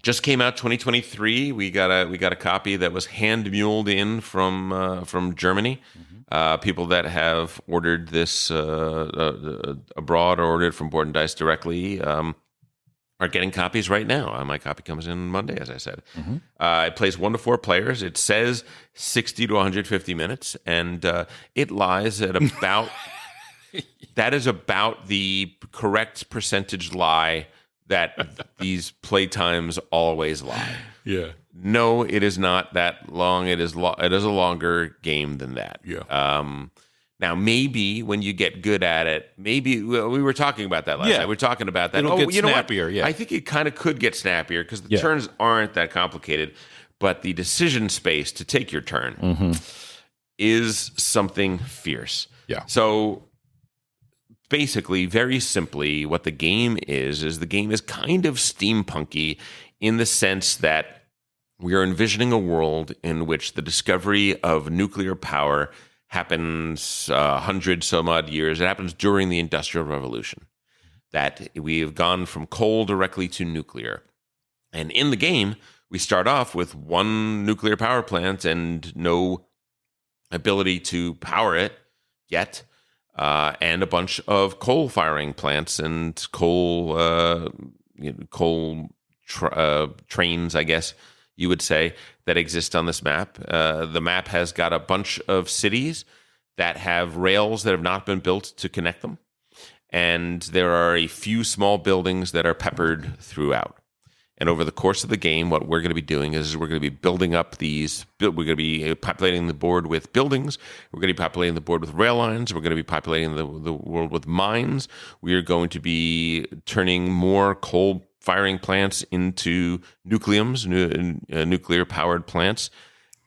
just came out 2023. We got a copy that was hand muled in from Germany. People that have ordered this abroad or ordered from Board and Dice directly are getting copies right now. My copy comes in Monday, as I said. It plays 1 to 4 players. It says 60 to 150 minutes, and it lies at about that is about the correct percentage lie that these playtimes always lie. Yeah. No, it is not that long. It is a longer game than that. Yeah. Now, maybe when you get good at it, we were talking about that last night. We were talking about that. It'll get snappier, yeah. I think it kind of could get snappier because the turns aren't that complicated, but the decision space to take your turn is something fierce. Yeah. So basically, very simply, what the game is the game is kind of steampunky in the sense that we are envisioning a world in which the discovery of nuclear power happens 100 some odd years. It happens during the Industrial Revolution. That we have gone from coal directly to nuclear. And in the game, we start off with one nuclear power plant and no ability to power it yet, and a bunch of coal firing plants and coal trains, I guess you would say, that exist on this map. The map has got a bunch of cities that have rails that have not been built to connect them. And there are a few small buildings that are peppered throughout. And over the course of the game, what we're going to be doing is we're going to be building up these. We're going to be populating the board with buildings. We're going to be populating the board with rail lines. We're going to be populating the world with mines. We are going to be turning more coal firing plants into nucleums, nuclear powered plants.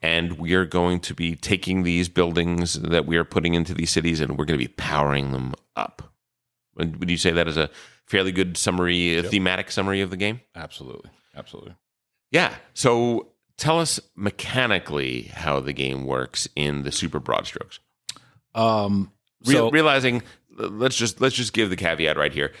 And we are going to be taking these buildings that we are putting into these cities, and we're going to be powering them up. Would you say that is a fairly good summary, thematic summary of the game? Absolutely. Yeah. So tell us mechanically how the game works in the super broad strokes. Realizing, let's just give the caveat right here.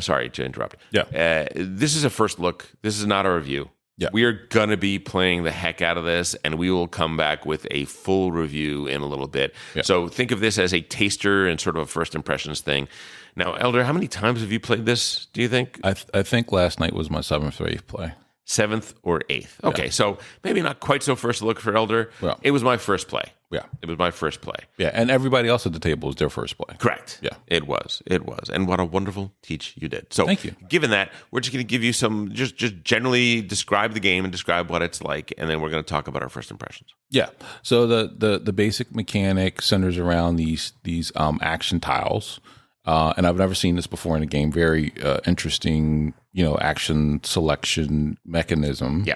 Sorry to interrupt. Yeah. This is a first look. This is not a review. Yeah. We are going to be playing the heck out of this, and we will come back with a full review in a little bit. Yeah. So think of this as a taster and sort of a first impressions thing. Now, Elder, how many times have you played this, do you think? I think last night was my 7th or 8th play. 7th or 8th. Okay, so maybe not quite so first look for Elder. Well, it was my first play. Yeah. It was my first play. Yeah, and everybody else at the table was their first play. Correct. Yeah. It was. And what a wonderful teach you did. So thank you. Given that, we're just going to give you some, just generally describe the game and describe what it's like, and then we're going to talk about our first impressions. Yeah. So the basic mechanic centers around these action tiles. And I've never seen this before in a game. Very interesting, action selection mechanism. Yeah.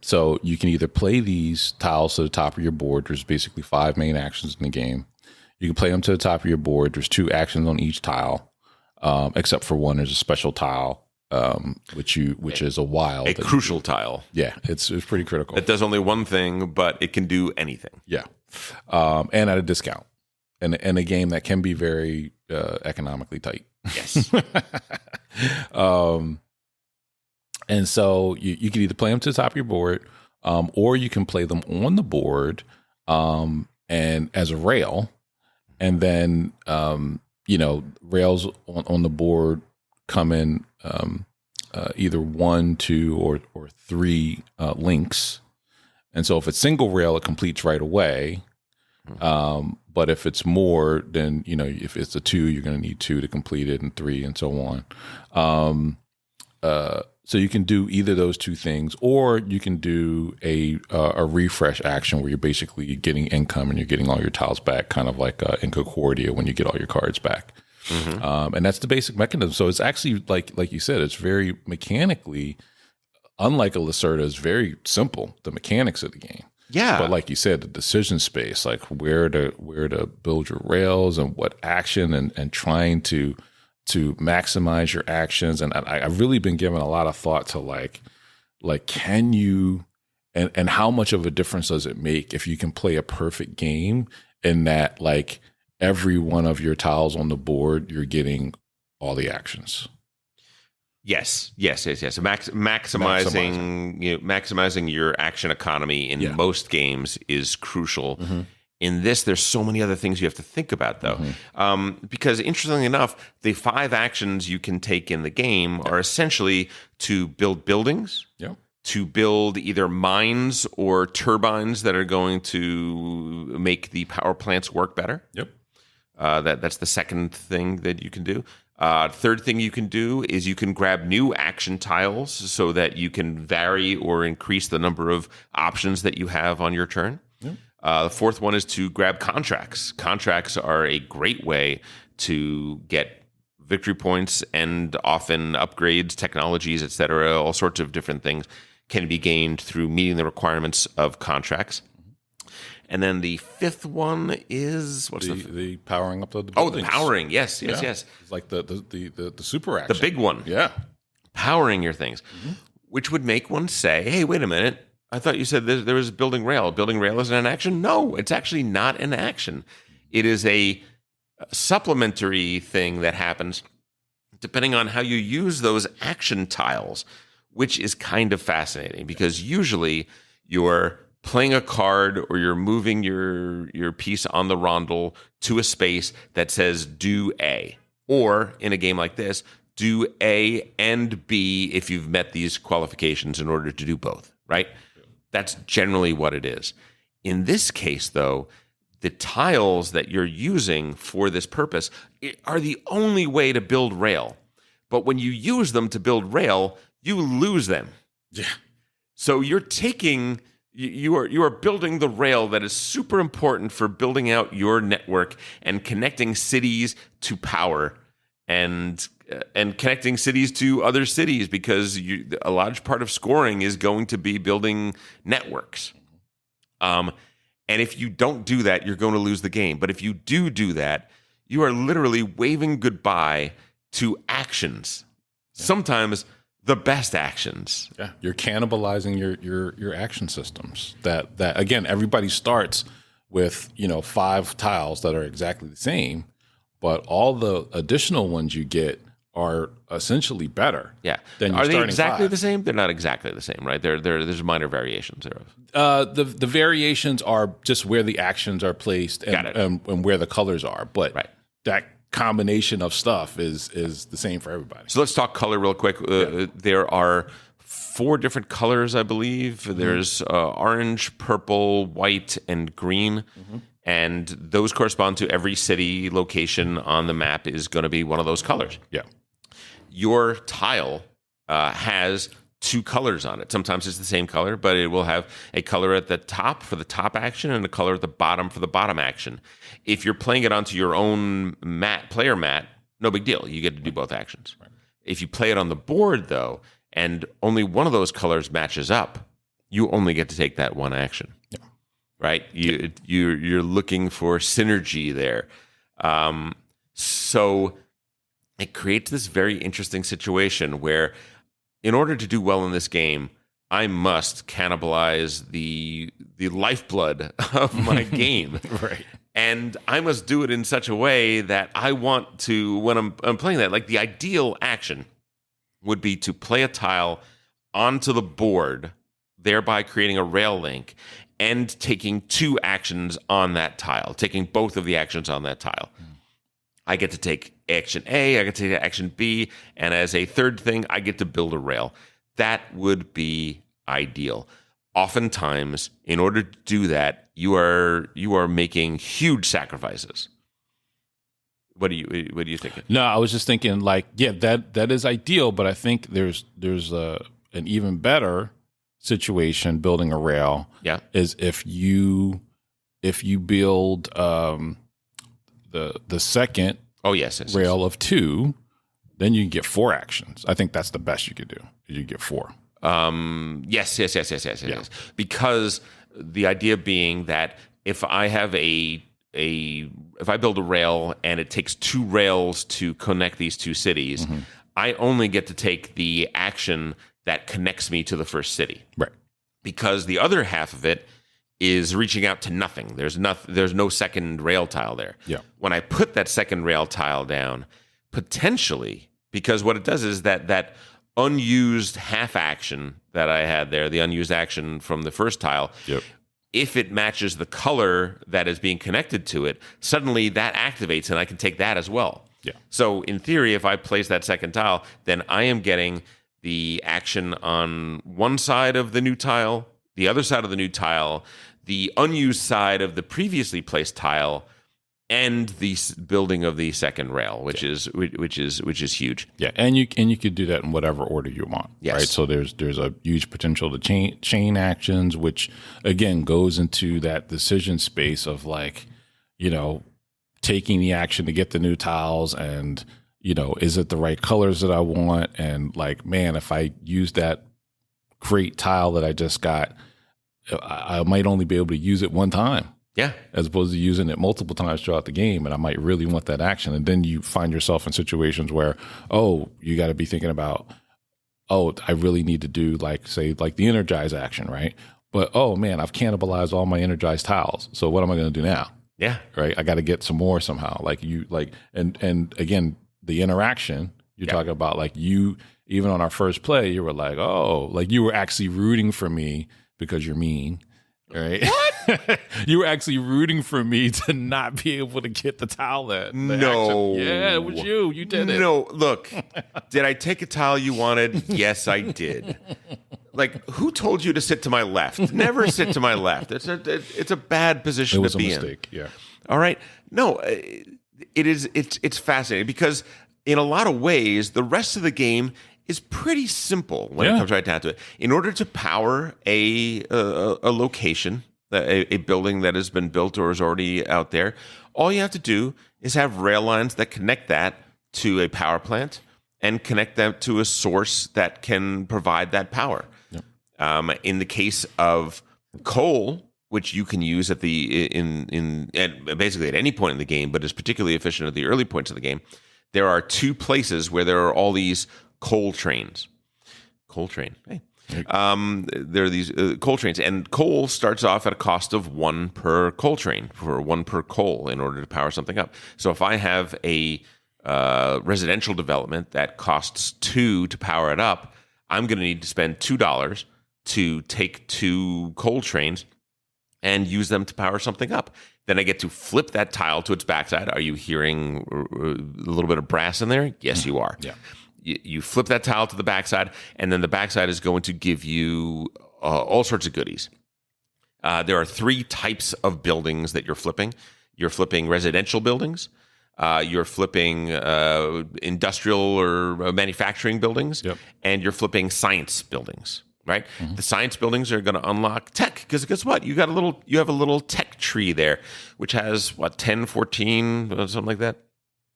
So you can either play these tiles to the top of your board. There's basically 5 main actions in the game. You can play them to the top of your board. There's 2 actions on each tile, except for one. There's a special tile, which is a wild, crucial tile. Yeah, it's pretty critical. It does only one thing, but it can do anything. Yeah, and at a discount. And a game that can be very economically tight. Yes. And so you can either play them to the top of your board, or you can play them on the board and as a rail. And then, rails on the board come in either 1, 2, or 3 links. And so if it's single rail, it completes right away. But if it's more, then, if it's a 2, you're going to need 2 to complete it, and 3, and so on. So you can do either those 2 things, or you can do a refresh action where you're basically getting income and you're getting all your tiles back, kind of like in Concordia when you get all your cards back. Mm-hmm. And that's the basic mechanism. So it's actually, like you said, it's very mechanically, unlike a Lacerda, it's very simple, the mechanics of the game. Yeah. But like you said, the decision space, like where to build your rails and what action, and trying to maximize your actions. And I've really been giving a lot of thought to like can you, and how much of a difference does it make if you can play a perfect game in that, like, every one of your tiles on the board, you're getting all the actions. Yes. Maximizing your action economy in most games is crucial. Mm-hmm. In this, there's so many other things you have to think about, though. Mm-hmm. Because interestingly enough, the 5 actions you can take in the game are essentially to build buildings, to build either mines or turbines that are going to make the power plants work better. That's the second thing that you can do. Third thing you can do is you can grab new action tiles so that you can vary or increase the number of options that you have on your turn. The fourth one is to grab contracts. Contracts are a great way to get victory points and often upgrades, technologies, etc. All sorts of different things can be gained through meeting the requirements of contracts. And then the fifth one is the powering up the buildings. The powering. Yes. It's like the super action. The big one. Yeah. Powering your things. Mm-hmm. which would make one say, hey, wait a minute. I thought you said there was building rail. Building rail isn't an action? No, it's actually not an action. It is a supplementary thing that happens depending on how you use those action tiles, which is kind of fascinating because usually you're playing a card or you're moving your piece on the rondel to a space that says do A. Or in a game like this, do A and B if you've met these qualifications in order to do both, right? That's generally what it is. In this case, though, the tiles that you're using for this purpose are the only way to build rail. But when you use them to build rail, you lose them. Yeah. So you're taking, you are building the rail that is super important for building out your network and connecting cities to power and connecting cities to other cities because a large part of scoring is going to be building networks. And if you don't do that, you're going to lose the game. But if you do that, you are literally waving goodbye to actions. Yeah. Sometimes the best actions. Yeah, you're cannibalizing your action systems. That again, everybody starts with 5 tiles that are exactly the same, but all the additional ones you get are essentially better. Yeah. Than are they starting exactly 5. the same? They're not exactly the same, right? There's minor variations thereof. The variations are just where the actions are placed and where the colors are, but that combination of stuff is the same for everybody. So let's talk color real quick. There are 4 different colors, I believe. Mm-hmm. There's orange, purple, white, and green. Mm-hmm. And those correspond to every city location on the map is going to be one of those colors. Yeah. Your tile has 2 colors on it. Sometimes it's the same color, but it will have a color at the top for the top action and a color at the bottom for the bottom action. If you're playing it onto your own player mat, no big deal. You get to do both actions. Right. If you play it on the board, though, and only one of those colors matches up, you only get to take that one action. Yeah. Right? You're looking for synergy there. So it creates this very interesting situation where in order to do well in this game, I must cannibalize the lifeblood of my game. Right. And I must do it in such a way that I want to, when I'm playing that, like the ideal action would be to play a tile onto the board, thereby creating a rail link, and taking 2 actions on that tile, taking both of the actions on that tile. I get to take action A, I get to take action B, and as a third thing, I get to build a rail. That would be ideal. Oftentimes, in order to do that, you are making huge sacrifices. What do you think? No, I was just thinking that is ideal, but I think there's an even better situation building a rail. Yeah. Is if you build the second rail of 2, then you can get 4 actions. I think that's the best you could do. You get 4. Yes. Because the idea being that if I have if I build a rail and it takes 2 rails to connect these 2 cities, mm-hmm. I only get to take the action that connects me to the first city. Right. Because the other half of it is reaching out to nothing. There's no second rail tile there. Yeah. When I put that second rail tile down, potentially, because what it does is that unused half action that I had there, the unused action from the first tile, yep. If it matches the color that is being connected to it, suddenly that activates and I can take that as well. Yeah. So in theory, if I place that second tile, then I am getting the action on one side of the new tile, the other side of the new tile, the unused side of the previously placed tile, and the building of the second rail, which is huge. Yeah, and you could do that in whatever order you want. Yes. Right. So there's a huge potential to chain actions, which again goes into that decision space of taking the action to get the new tiles and is it the right colors that I want? And if I use that great tile that I just got, I might only be able to use it one time. Yeah. As opposed to using it multiple times throughout the game. And I might really want that action. And then you find yourself in situations where, you got to be thinking about, oh, I really need to do like, say, like the energize action, right? But, oh man, I've cannibalized all my energized tiles. So what am I going to do now? Yeah. Right. I got to get some more somehow. And again, the interaction you're talking about, like you, even on our first play, you were like, oh, like you were actually rooting for me because you're mean. Right? What? You were actually rooting for me to not be able to get the tile that. No. Yeah, it was you. You did it. No, look, did I take a tile you wanted? Yes, I did. Like, who told you to sit to my left? Never sit to my left. It's a bad position to be in. It was a mistake, yeah. All right? No, it's fascinating because in a lot of ways, the rest of the game is pretty simple when it comes right down to it. In order to power a location, a building that has been built or is already out there, all you have to do is have rail lines that connect that to a power plant and connect them to a source that can provide that power. Yep. In the case of coal, which you can use at basically at any point in the game, but is particularly efficient at the early points of the game, there are two places where there are all these coal trains. Coal train. Hey. There are these coal trains, and coal starts off at a cost of 1 per coal train, for 1 per coal in order to power something up. So if I have a residential development that costs 2 to power it up, I'm going to need to spend $2 to take 2 coal trains and use them to power something up. Then I get to flip that tile to its backside. Are you hearing a little bit of brass in there? Yes, you are. Yeah. You flip that tile to the backside, and then the backside is going to give you all sorts of goodies. There are 3 types of buildings that you're flipping. You're flipping residential buildings. You're flipping industrial or manufacturing buildings. Yep. And you're flipping science buildings. Right, the science buildings are going to unlock tech because guess what? You have a little tech tree there, which has 10, 14, something like that.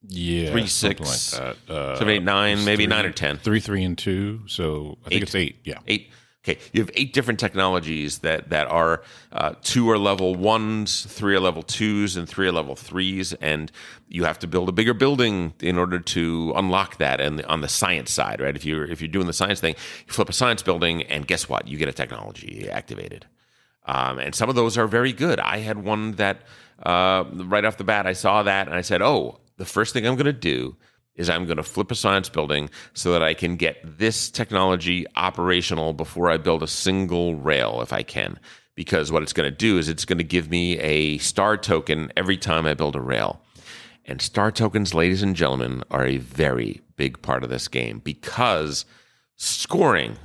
Yeah, 3, 6, like 7, 8, 9, maybe 3, 9 or 10. 3, 3, and 2. So I think it's 8. Yeah, 8. Okay, you have 8 different technologies that are 2 are level 1s, 3 are level 2s, and 3 are level 3s, and you have to build a bigger building in order to unlock that. And on the science side, right? If you're doing the science thing, you flip a science building, and guess what? You get a technology activated. And some of those are very good. I had one that right off the bat, I saw that, and I said, "Oh, the first thing I'm going to do is I'm going to flip a science building so that I can get this technology operational before I build a single rail if I can." Because what it's going to do is it's going to give me a star token every time I build a rail. And star tokens, ladies and gentlemen, are a very big part of this game because scoring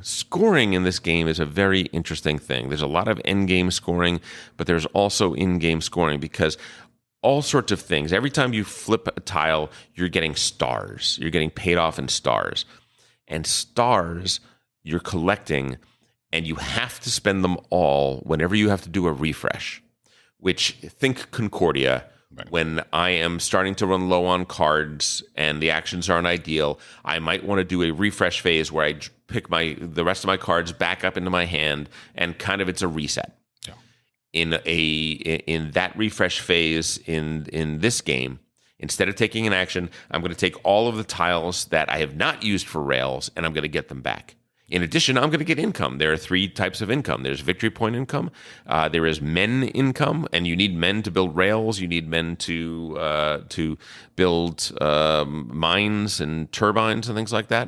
in this game is a very interesting thing. There's a lot of end-game scoring, but there's also in-game scoring because all sorts of things. Every time you flip a tile, you're getting stars. You're getting paid off in stars. And stars you're collecting, and you have to spend them all whenever you have to do a refresh, which think Concordia. Right. When I am starting to run low on cards and the actions aren't ideal, I might want to do a refresh phase where I pick the rest of my cards back up into my hand, and kind of it's a reset. In that refresh phase in this game, instead of taking an action, I'm going to take all of the tiles that I have not used for rails, and I'm going to get them back. In addition, I'm going to get income. There are 3 types of income. There's victory point income. There is men income, and you need men to build rails. You need men to build mines and turbines and things like that.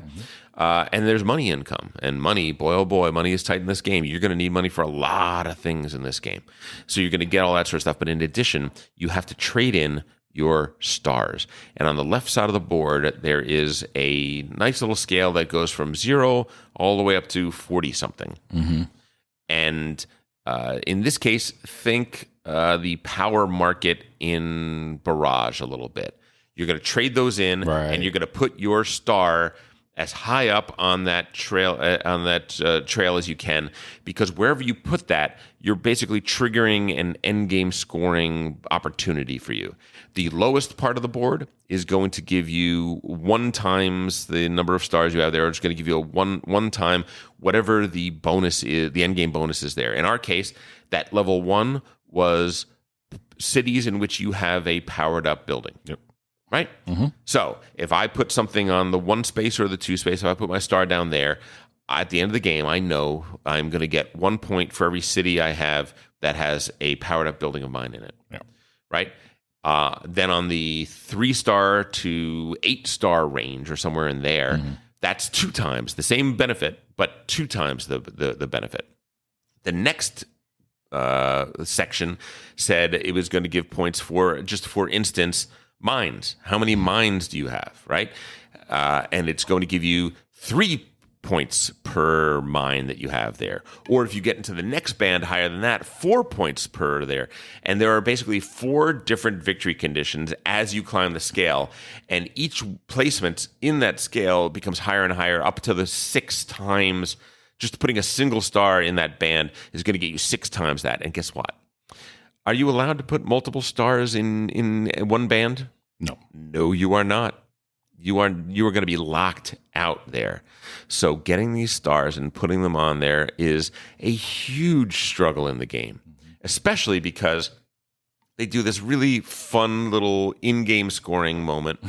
And there's money income. And money, boy, oh boy, money is tight in this game. You're going to need money for a lot of things in this game. So you're going to get all that sort of stuff. But in addition, you have to trade in your stars. And on the left side of the board, there is a nice little scale that goes from 0 all the way up to 40-something. Mm-hmm. And in this case, think the power market in Barrage a little bit. You're going to trade those in, right, and you're going to put your star as high up on that trail as you can, because wherever you put that, you're basically triggering an end game scoring opportunity for you. The lowest part of the board is going to give you 1 times the number of stars you have there. It's going to give you a one time whatever the bonus is, the end game bonus is there. In our case, that level 1 was cities in which you have a powered up building. Yep. Right? Mm-hmm. So if I put something on the 1 space or the 2 space, if I put my star down there, at the end of the game, I know I'm going to get 1 point for every city I have that has a powered up building of mine in it. Yeah. Right? Then on the 3-star to 8-star range or somewhere in there, that's 2 times the same benefit, but 2 times the benefit. The next section said it was going to give points for, just for instance, mines. How many mines do you have, right? And it's going to give you 3 points per mine that you have there. Or if you get into the next band higher than that, 4 points per there. And there are basically 4 different victory conditions as you climb the scale. And each placement in that scale becomes higher and higher up to the 6 times. Just putting a single star in that band is going to get you 6 times that. And guess what? Are you allowed to put multiple stars in one band? No. No, you are not. You are going to be locked out there. So getting these stars and putting them on there is a huge struggle in the game, especially because they do this really fun little in-game scoring moment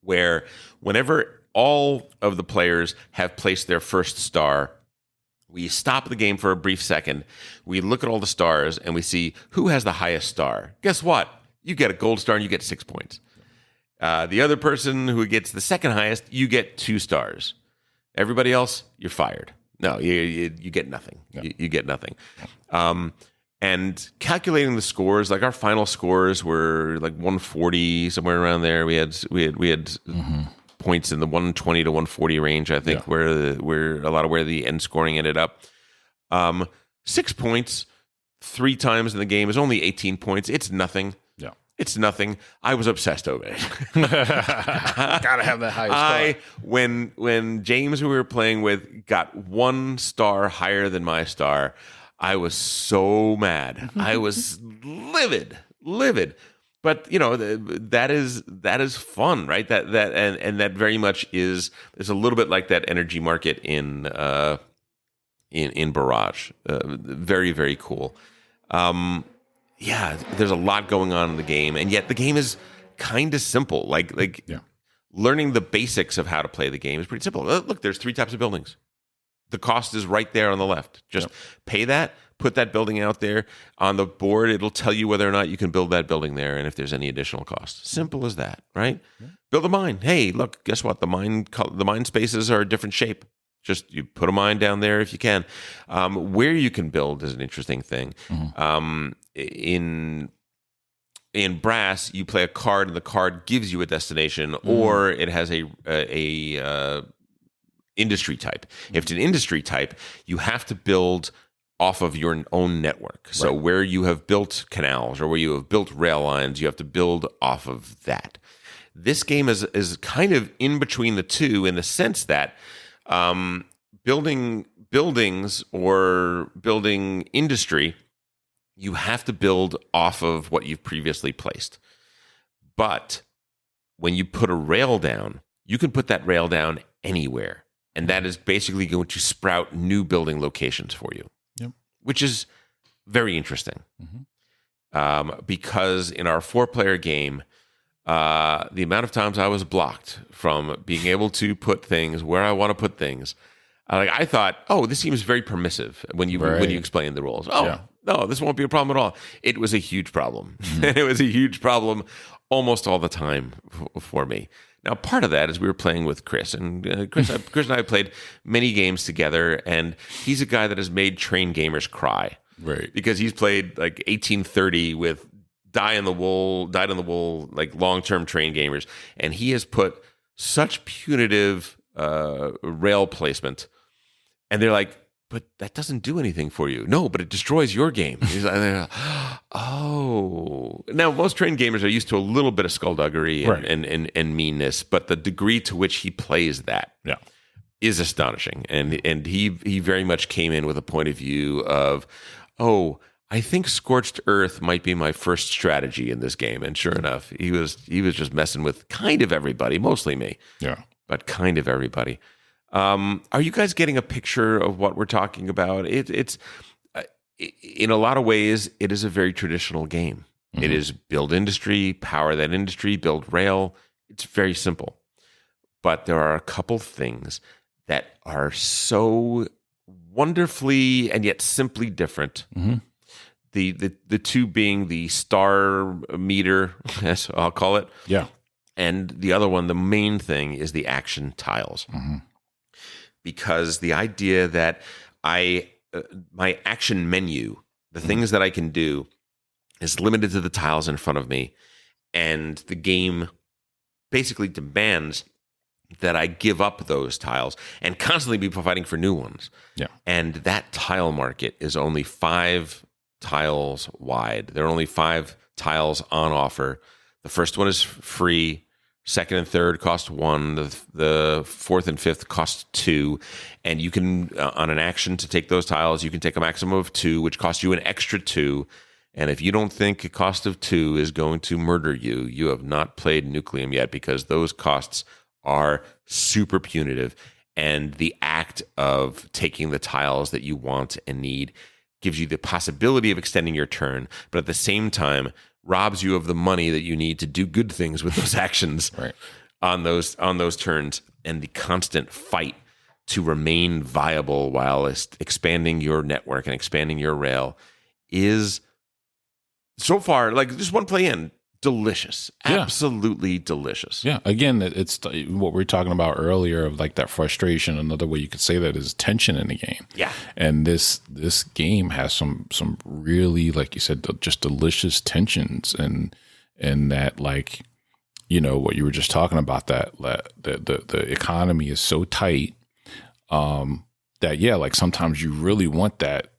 where whenever all of the players have placed their first star, we stop the game for a brief second. We look at all the stars and we see who has the highest star. Guess what? You get a gold star and you get 6 points. The other person who gets the second highest, you get 2 stars. Everybody else, you're fired. No, you get nothing. Yeah. You get nothing. And calculating the scores, like our final scores were like 140, somewhere around there. We had points in the 120 to 140 range, I think, where a lot of where the end scoring ended up. 6 points 3 times in the game is only 18 points. It's nothing. Yeah. It's nothing. I was obsessed over it. Gotta have that highest star. When James, who we were playing with, got 1 star higher than my star, I was so mad. I was livid. But that is fun, right? That very much is a little bit like that energy market in Barrage. Very, very cool. There's a lot going on in the game, and yet the game is kind of simple. Like learning the basics of how to play the game is pretty simple. Look, there's 3 types of buildings. The cost is right there on the left. Just pay that, put that building out there on the board. It'll tell you whether or not you can build that building there and if there's any additional cost. Simple as that, right? Yeah. Build a mine. Hey, look, guess what? The mine spaces are a different shape. Just you put a mine down there if you can. Where you can build is an interesting thing. Mm-hmm. In Brass, you play a card, and the card gives you a destination, or it has a industry type. If it's an industry type, you have to build off of your own network. So where you have built canals or where you have built rail lines, you have to build off of that. This game is kind of in between the two in the sense that building buildings or building industry, you have to build off of what you've previously placed. But when you put a rail down, you can put that rail down anywhere. And that is basically going to sprout new building locations for you, which is very interesting. Mm-hmm. Because in our 4-player game, the amount of times I was blocked from being able to put things where I want to put things, I thought, this seems very permissive when you explain the rules. No, this won't be a problem at all. It was a huge problem. Mm-hmm. And it was a huge problem almost all the time for me. Now, part of that is we were playing with Chris, and Chris and I played many games together, and he's a guy that has made train gamers cry. Right. Because he's played like 1830 with dyed in the wool, like long-term train gamers, and he has put such punitive rail placement, and they're like, but that doesn't do anything for you. No, but it destroys your game. He's like, oh. Now, most train gamers are used to a little bit of skullduggery and meanness, but the degree to which he plays that is astonishing. And he very much came in with a point of view of, I think Scorched Earth might be my first strategy in this game. And sure enough, he was just messing with kind of everybody, mostly me. Yeah. But kind of everybody. Are you guys getting a picture of what we're talking about? It's in a lot of ways, it is a very traditional game. Mm-hmm. It is build industry, power that industry, build rail. It's very simple. But there are a couple things that are so wonderfully and yet simply different. Mm-hmm. The two being the star meter, as I'll call it. Yeah. And the other one, the main thing, is the action tiles. Mm-hmm. Because the idea that my action menu, the things that I can do, is limited to the tiles in front of me. And the game basically demands that I give up those tiles and constantly be providing for new ones. Yeah. And that tile market is only 5 tiles wide. There are only 5 tiles on offer. The first one is free. Second and third cost 1. The fourth and fifth cost 2. And you can, on an action to take those tiles, you can take a maximum of 2, which costs you an extra 2. And if you don't think a cost of 2 is going to murder you, you have not played Nucleum yet, because those costs are super punitive. And the act of taking the tiles that you want and need gives you the possibility of extending your turn, but at the same time robs you of the money that you need to do good things with those actions Right. on those turns. And the constant fight to remain viable while expanding your network and expanding your rail is, so far, like just one play in, delicious. Yeah. Absolutely delicious. Yeah. Again, it's what we were talking about earlier of like that frustration. Another way you could say that is tension in the game. Yeah. And this game has some really, like you said, just delicious tensions, and that, like, you know, what you were just talking about, that the economy is so tight that, yeah, like sometimes you really want that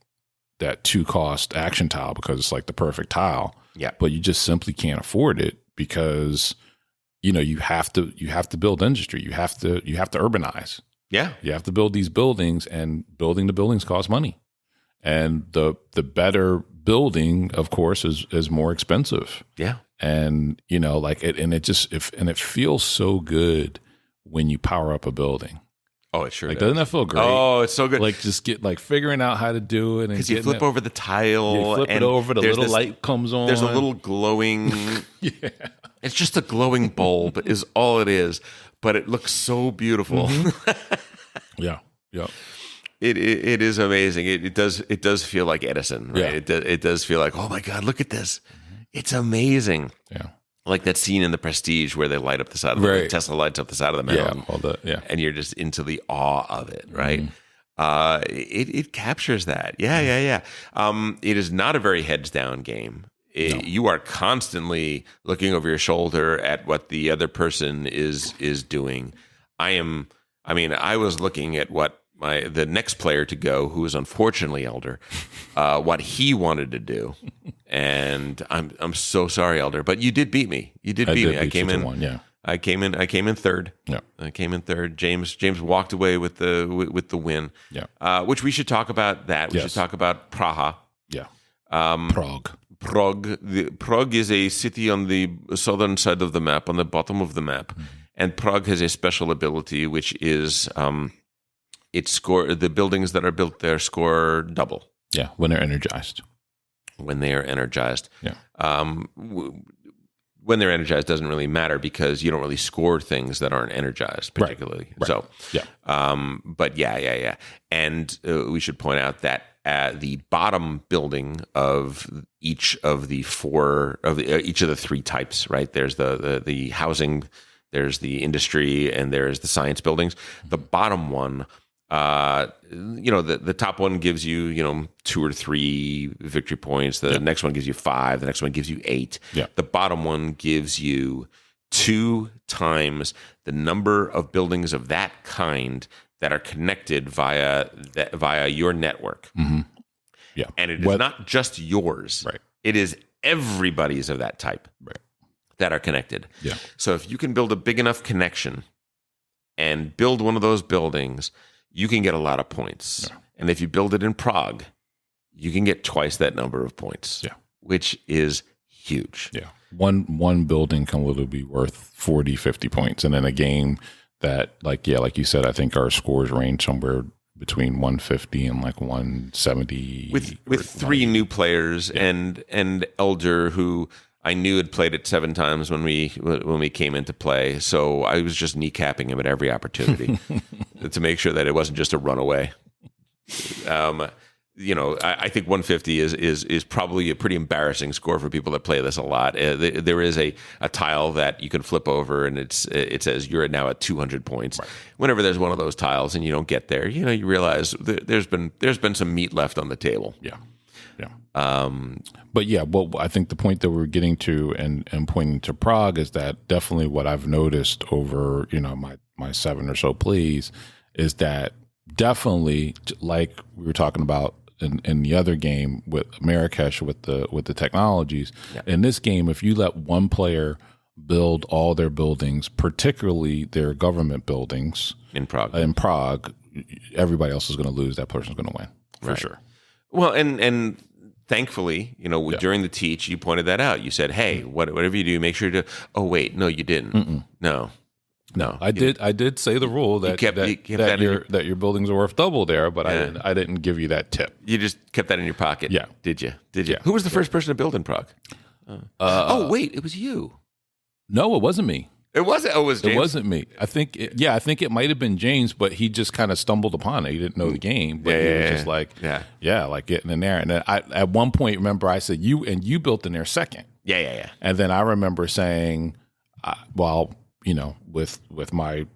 2-cost action tile because it's like the perfect tile. Yeah. But you just simply can't afford it because, you know, you have to build industry. You have to urbanize. Yeah. You have to build these buildings, and building the buildings costs money. And the better building, of course, is more expensive. Yeah. And, you know, like it feels so good when you power up a building. Oh, it sure Like, does. doesn't that feel great? Oh, it's so good. Like, just figuring out how to do it, and because you flip over the tile, you flip and it over, the there's little light comes on. There's a little glowing. Yeah. It's just a glowing bulb, is all it is, but it looks so beautiful. Mm-hmm. Yeah. Yeah. It is amazing. It does feel like Edison, right? Yeah. It does feel like, oh my God, look at this. It's amazing. Yeah. Like that scene in The Prestige where they light up the side of the Tesla lights up the side of the mountain. And you're just into the awe of it, right? Mm-hmm. It captures that. Yeah. It is not a very heads down game. No. You are constantly looking over your shoulder at what the other person is doing. I was looking at what the next player to go, who is unfortunately Elder, what he wanted to do. And I'm so sorry, Elder, but you did beat me. You did beat me. I came in. I came in third. Yeah. I came in third. James walked away with the win. Yeah. Which we should talk about that. We should talk about Praha. Yeah. Prague. Prague is a city on the southern side of the map, on the bottom of the map. Mm-hmm. And Prague has a special ability, which is the buildings that are built there score double. Yeah, when they're energized. When they are energized. Yeah. When they're energized doesn't really matter because you don't really score things that aren't energized particularly. Right. So, yeah. But yeah. And we should point out that the bottom building of each of the each of the 3 types, right? There's the housing, there's the industry, and there's the science buildings. The bottom one, the top one gives you, 2 or 3 victory points. The next one gives you 5. The next one gives you 8. Yeah. The bottom one gives you 2 times the number of buildings of that kind that are connected via your network. Mm-hmm. Yeah. And it is not just yours. Right. It is everybody's of that type. Right. That are connected. Yeah. So if you can build a big enough connection and build one of those buildings, you can get a lot of points. Yeah. And if you build it in Prague, you can get twice that number of points. Yeah. Which is huge. Yeah. One building can literally be worth 40, 50 points. And in a game that, like you said, I think our scores range somewhere between 150 and like 170. With 3 new players and Elder, who I knew had played it 7 times when we came into play, so I was just kneecapping him at every opportunity to make sure that it wasn't just a runaway. I think 150 is probably a pretty embarrassing score for people that play this a lot. There is a tile that you can flip over, and it says you're now at 200 points. Right. Whenever there's one of those tiles and you don't get there, you realize there's been some meat left on the table. Yeah. But yeah, well, I think the point that we're getting to and pointing to Prague is that definitely what I've noticed over my 7 or so plays is that definitely, like we were talking about in the other game with Marrakesh with the technologies, in this game, if you let one player build all their buildings, particularly their government buildings in Prague, everybody else is going to lose. That person's going to win for sure. Well, and thankfully, during the teach, you pointed that out. You said, "Hey, whatever you do, make sure to." Oh, wait, no, you didn't. Mm-mm. No, I did say the rule that your buildings are worth double there, but I didn't give you that tip. You just kept that in your pocket. Yeah, did you? Yeah. Who was the first person to build in Prague? Wait, it was you. No, it wasn't me. It wasn't. Oh, it was James? It wasn't me. I think it might have been James, but he just kind of stumbled upon it. He didn't know the game, but he was just like getting in there. And then at one point, remember, I said you built in there second. Yeah. And then I remember saying, with my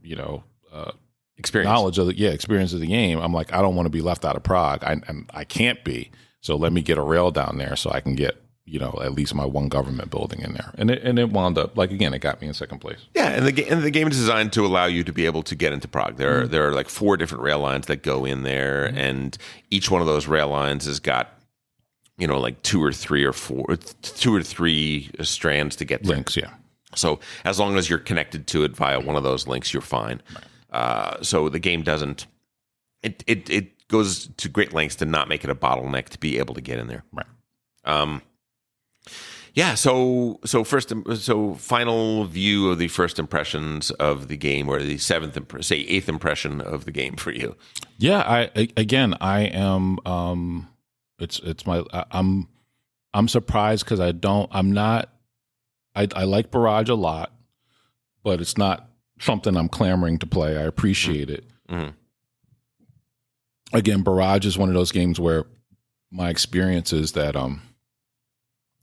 experience, knowledge of experience of the game, I'm like, I don't want to be left out of Prague. I can't be. So let me get a rail down there so I can get at least my one government building in there, and it wound up it got me in second place. Yeah, and the game is designed to allow you to be able to get into Prague. There are like 4 different rail lines that go in there, and each one of those rail lines has got like 2 or 3 strands to get there. Links, yeah. So as long as you're connected to it via one of those links, you're fine. Right. So the game doesn't. It goes to great lengths to not make it a bottleneck to be able to get in there. Right. Yeah. So final view of the first impressions of the game, or the 8th impression of the game for you. Yeah. I am. I'm surprised because I like Barrage a lot, but it's not something I'm clamoring to play. I appreciate it. Mm-hmm. Again, Barrage is one of those games where my experience is that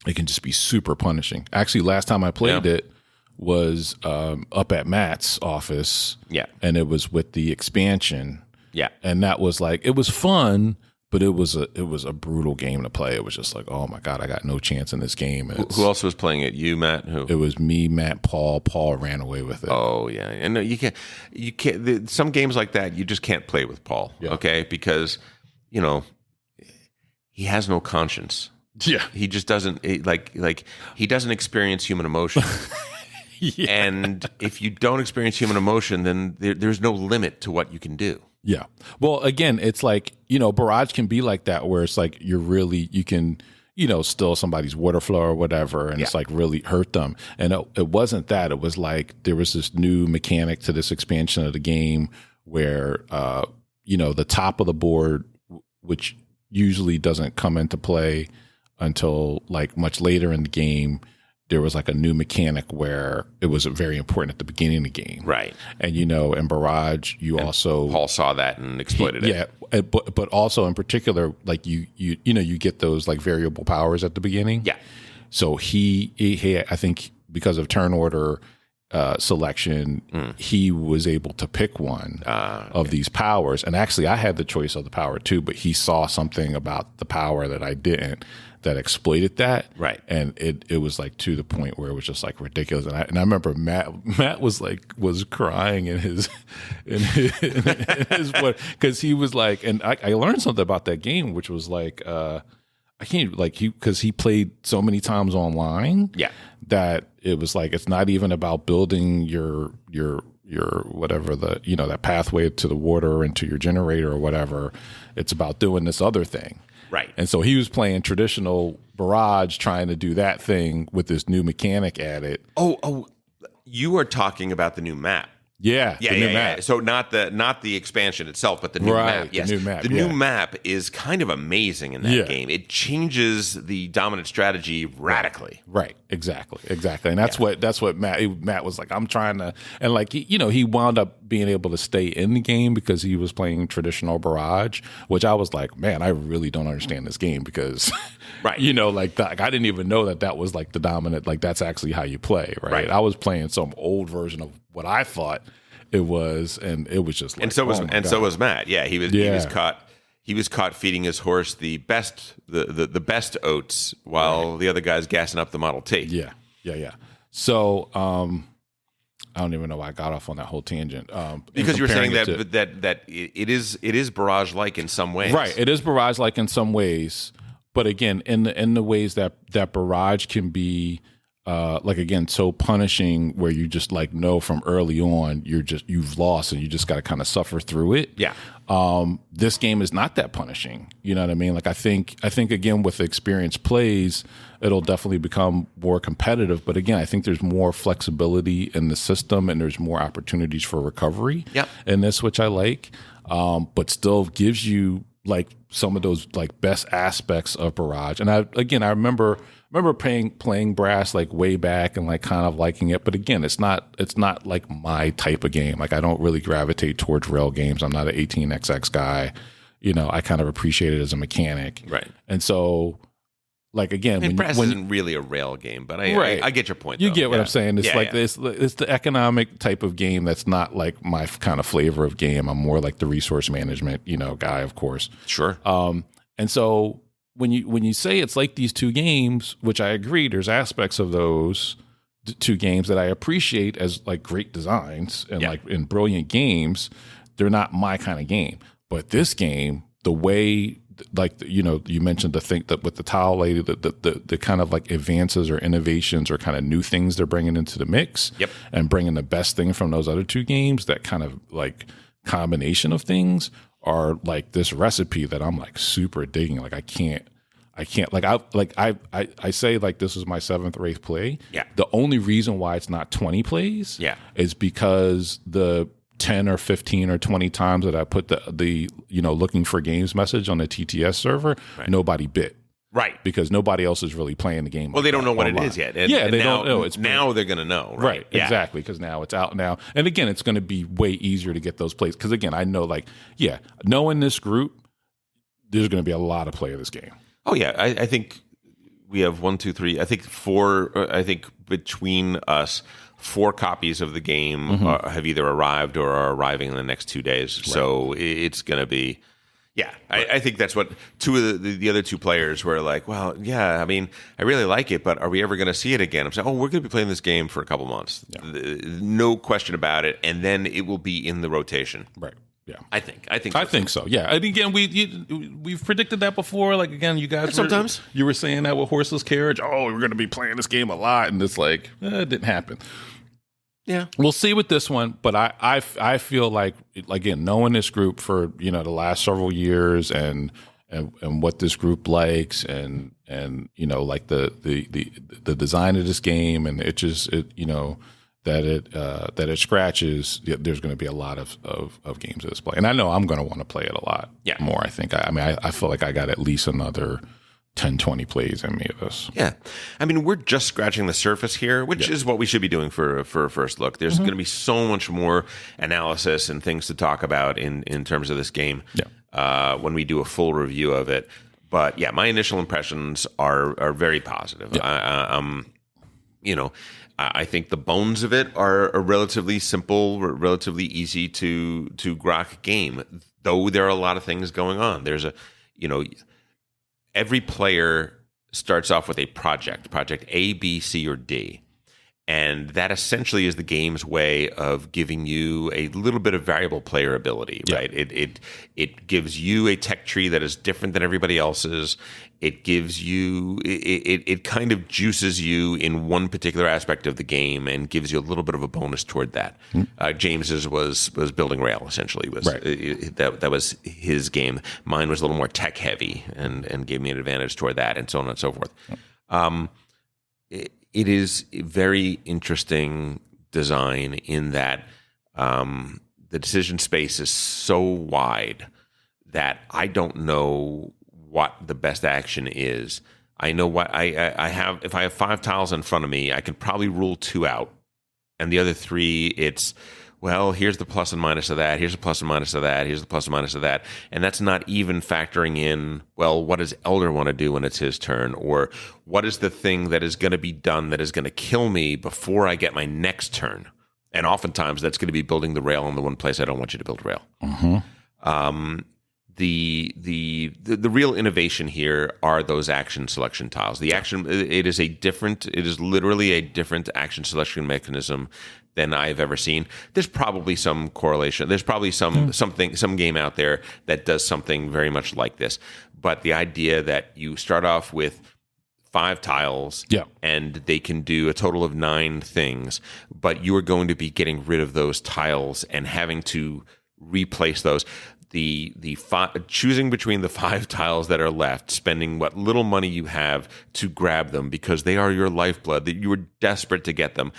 it can just be super punishing. Actually, last time I played it was up at Matt's office. Yeah. And it was with the expansion. Yeah. And that was it was fun, but it was a brutal game to play. It was just like, oh my God, I got no chance in this game. And who else was playing it? You, Matt? Who? It was me, Matt, Paul. Paul ran away with it. Oh yeah, and no, you can't. Some games like that, you just can't play with Paul. Yeah. Okay, because he has no conscience. Yeah, he just doesn't he doesn't experience human emotion. Yeah. And if you don't experience human emotion, then there's no limit to what you can do. Yeah. Well, again, it's like, Barrage can be like that, where it's like you can, steal somebody's water flow or whatever, and it's like really hurt them. And it wasn't that. It was like there was this new mechanic to this expansion of the game where, the top of the board, which usually doesn't come into play until like much later in the game, there was like a new mechanic where it was very important at the beginning of the game. Right. And, in Barrage, Paul saw that and exploited it. Yeah. But also in particular, like you get those like variable powers at the beginning. Yeah. So he I think because of turn order selection, he was able to pick one of these powers. And actually I had the choice of the power too, but he saw something about the power that I didn't, that exploited that. Right. And it was like to the point where it was just like ridiculous. And I remember Matt was crying in his what, because he was like, and I learned something about that game, which was like, I can't because he played so many times online. Yeah. That it was like, it's not even about building your whatever that pathway to the water and to your generator or whatever. It's about doing this other thing. Right. And so he was playing traditional Barrage, trying to do that thing with this new mechanic at it. Oh, you are talking about the new map. Yeah, Yeah, the new map. yeah. So not the expansion itself, but the new map. Yes, the new map. The new map is kind of amazing in that game. It changes the dominant strategy radically. Right. Exactly. And that's what Matt was like. I'm trying to, and like he wound up being able to stay in the game because he was playing traditional barrage, which I was like, man, I really don't understand this game because, right. I didn't even know that was like the dominant, like that's actually how you play, right? I was playing some old version of what I thought it was, and it was just like, so was Matt. Yeah, he was caught. He was caught feeding his horse the best oats while the other guy's gassing up the Model T. Yeah. So I don't even know why I got off on that whole tangent. Because you were saying that it is barrage like in some ways, right? It is barrage like in some ways, but again, in the ways that barrage can be. So punishing where you just like know from early on you've lost and you just got to kind of suffer through it. Yeah. This game is not that punishing. You know what I mean? Like I think again with experienced plays, it'll definitely become more competitive. But again, I think there's more flexibility in the system and there's more opportunities for recovery in this, which I like. But still gives you like some of those like best aspects of barrage. And I remember playing brass like way back and like kind of liking it, but again, it's not like my type of game. Like I don't really gravitate towards rail games. I'm not an 18xx guy. I kind of appreciate it as a mechanic, right? And so, like again, brass isn't really a rail game, but I get your point. You get what I'm saying. It's it's the economic type of game that's not like my kind of flavor of game. I'm more like the resource management, guy, of course. Sure. And so. When you say it's like these two games, which I agree, there's aspects of those two games that I appreciate as like great designs and like in brilliant games. They're not my kind of game, but this game, the way like you mentioned the thing that with the towel lady, the kind of like advances or innovations or kind of new things they're bringing into the mix, and bringing the best thing from those other two games. That kind of like combination of things are like this recipe that I'm like super digging. Like I can't I say like this is my 7th or 8th play. Yeah. The only reason why it's not 20 plays is because the 10 or 15 or 20 times that I put the looking for games message on the TTS server, nobody bit. Right. Because nobody else is really playing the game. Well, they don't know what it is yet. And they now, don't know. Now they're going to know. Right. Exactly. Because now it's out now. And again, it's going to be way easier to get those plays. Because again, I know knowing this group, there's going to be a lot of play of this game. Oh, yeah. I think we have 1, 2, 3. I think 4. I think between us, 4 copies of the game have either arrived or are arriving in the next 2 days. Right. So it's going to be. Yeah, I think that's what two of the other two players were like, well, yeah, I mean, I really like it, but are we ever going to see it again? I'm saying, we're going to be playing this game for a couple months. Yeah. No question about it. And then it will be in the rotation. Right. Yeah. I think so. Yeah. And again, we've predicted that before. Like, again, you guys sometimes you were saying that with Horseless Carriage. Oh, we're going to be playing this game a lot. And it's like, it didn't happen. Yeah, we'll see with this one, but I feel like, again, knowing this group for the last several years and what this group likes and like the design of this game, and that it scratches. There's going to be a lot of games of this play, and I know I'm going to want to play it a lot more. I think I feel like I got at least another 10, 20 plays in me of this. Yeah. I mean, we're just scratching the surface here, which is what we should be doing for a first look. There's going to be so much more analysis and things to talk about in terms of this game when we do a full review of it. But yeah, my initial impressions are very positive. Yeah. I think the bones of it are a relatively simple, relatively easy to grok game, though there are a lot of things going on. There's every player starts off with a project A, B, C, or D. And that essentially is the game's way of giving you a little bit of variable player ability, right? It gives you a tech tree that is different than everybody else's. It gives you it kind of juices you in one particular aspect of the game and gives you a little bit of a bonus toward that. James's was building rail, essentially. That was his game. Mine was a little more tech heavy and gave me an advantage toward that, and so on and so forth. It is a very interesting design in that The decision space is so wide that I don't know what the best action is. I know what I have. If I have 5 tiles in front of me, I can probably rule 2 out, and the other 3, it's, well, here's the plus and minus of that. Here's the plus and minus of that. Here's the plus and minus of that. And that's not even factoring in, well, what does Elder want to do when it's his turn? Or what is the thing that is going to be done that is going to kill me before I get my next turn? And oftentimes that's going to be building the rail in the one place I don't want you to build rail. The real innovation here are those action selection tiles. The action, it is literally a different action selection mechanism than I've ever seen. There's probably some correlation. There's probably some game out there that does something very much like this. But the idea that you start off with 5 tiles, and they can do a total of 9 things, but you are going to be getting rid of those tiles and having to replace those. Choosing between the 5 tiles that are left, spending what little money you have to grab them because they are your lifeblood, that you were desperate to get them.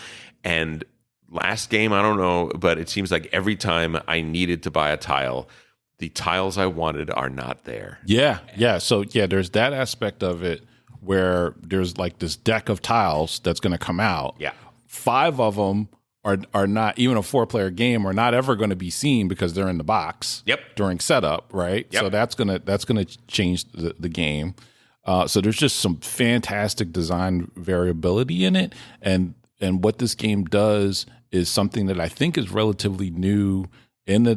And last game, I don't know, but it seems like every time I needed to buy a tile, the tiles I wanted are not there. Yeah. So there's that aspect of it where there's like this deck of tiles that's going to come out. Yeah. 5 of them are not, even a 4-player game, are not ever going to be seen because they're in the box. During setup, right? So that's gonna change the game. So there's just some fantastic design variability in it, and what this game does is something that I think is relatively new in the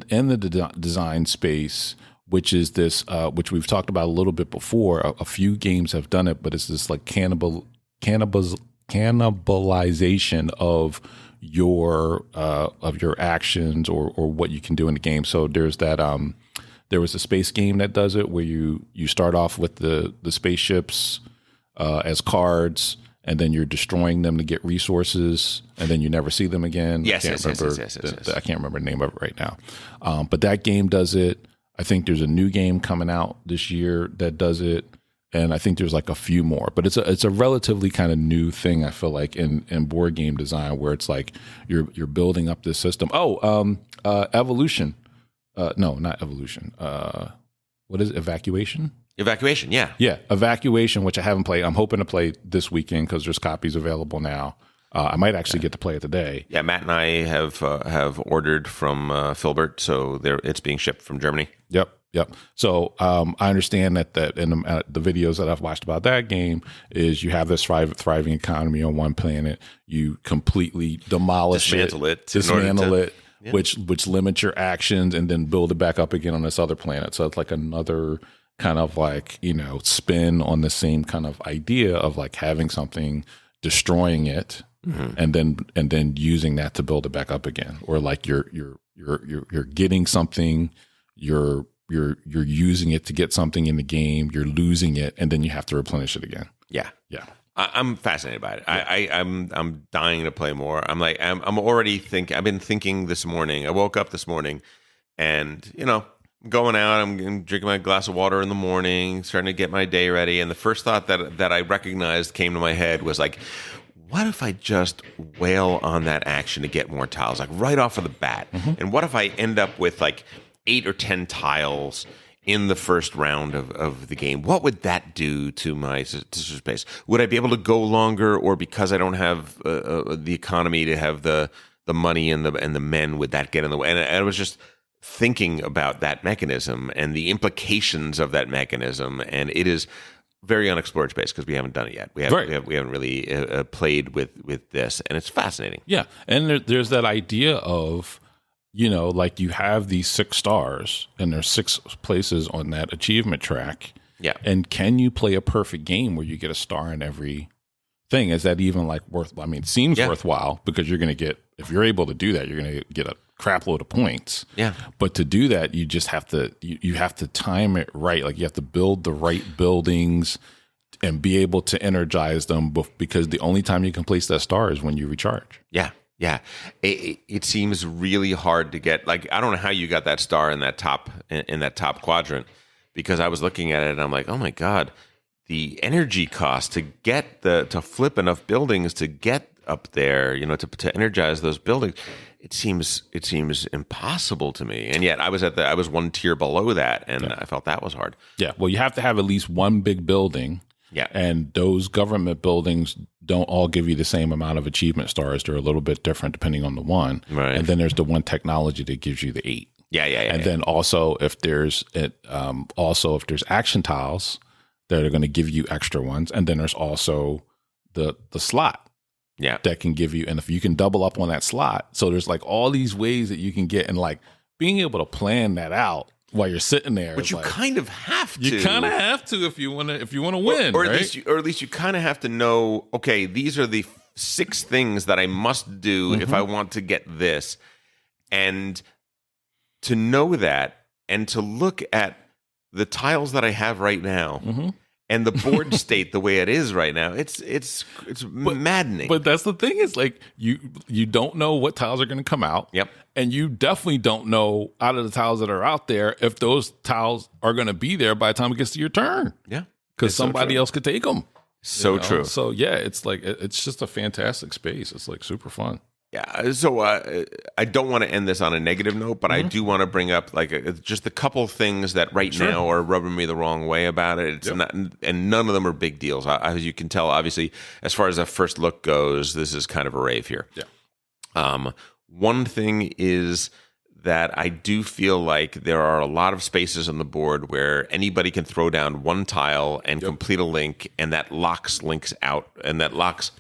design space, which is this, which we've talked about a little bit before. A few games have done it, but it's this like cannibalization of your actions or what you can do in the game. So there's that. There was a space game that does it where you start off with the spaceships as cards, and then you're destroying them to get resources, and then you never see them again. Yes. I can't remember the name of it right now. But that game does it. I think there's a new game coming out this year that does it, and I think there's like a few more. But it's a relatively kind of new thing, I feel like, in board game design, where it's like you're building up this system. Evolution. No, not Evolution. What is it? Evacuation? Evacuation, yeah. Yeah, Evacuation, which I haven't played. I'm hoping to play this weekend because there's copies available now. I might actually get to play it today. Yeah, Matt and I have ordered from Filbert, so it's being shipped from Germany. Yep. So I understand that in the videos that I've watched about that game is you have this thriving economy on one planet. You completely dismantle it. Yeah. Which limits your actions, and then build it back up again on this other planet. So it's like another kind of like, spin on the same kind of idea of like having something, destroying it, and then using that to build it back up again. Or like you're getting something, you're using it to get something in the game, you're losing it, and then you have to replenish it again. Yeah. I'm fascinated by it. Yeah. I'm dying to play more. I'm already thinking. I've been thinking this morning. I woke up this morning, and going out. I'm drinking my glass of water in the morning, starting to get my day ready. And the first thought that I recognized came to my head was like, what if I just wail on that action to get more tiles, like right off of the bat? And what if I end up with like 8 or 10 tiles in the first round of the game? What would that do to my space? Would I be able to go longer, or because I don't have the economy to have the money and the men, would that get in the way? And I was just thinking about that mechanism and the implications of that mechanism, and it is very unexplored space because we haven't done it yet. We haven't really played with this, and it's fascinating. Yeah, and there's that idea of, like you have these 6 stars, and there's 6 places on that achievement track. Yeah. And can you play a perfect game where you get a star in every thing? Is that even like worth? I mean, it seems worthwhile because you're going to get, if you're able to do that, you're going to get a crap load of points. Yeah. But to do that, you just have to, you have to time it right. Like you have to build the right buildings and be able to energize them, because the only time you can place that star is when you recharge. Yeah. Yeah, it seems really hard to get. Like, I don't know how you got that star in that top quadrant, because I was looking at it and I'm like, oh my god, the energy cost to flip enough buildings to get up there, to energize those buildings. It seems impossible to me. And yet I was one tier below that, and I felt that was hard. Yeah. Well, you have to have at least one big building. Yeah. And those government buildings don't all give you the same amount of achievement stars. They're a little bit different depending on the one. Right. And then there's the one technology that gives you the 8. Yeah. And then also if there's action tiles that are going to give you extra ones, and then there's also the slot. Yeah. That can give you, and if you can double up on that slot, so there's like all these ways that you can get, and like being able to plan that out while you're sitting there. But you like, kind of have to. You kind of have to if you want to win, or right? at least you kind of have to know. Okay, these are the 6 things that I must do if I want to get this, and to know that, and to look at the tiles that I have right now. And the board state the way it is right now, it's maddening. But that's the thing, is like you don't know what tiles are going to come out. Yep. And you definitely don't know, out of the tiles that are out there, if those tiles are going to be there by the time it gets to your turn. Yeah. Because somebody else could take them. So true. So yeah, it's like, it's just a fantastic space. It's like super fun. Yeah. So I don't want to end this on a negative note, but I do want to bring up just a couple things that now are rubbing me the wrong way about it. It's not, and none of them are big deals. As you can tell, obviously, as far as a first look goes, this is kind of a rave here. Yeah. One thing is that I do feel like there are a lot of spaces on the board where anybody can throw down one tile and complete a link, and that locks links out, and that locks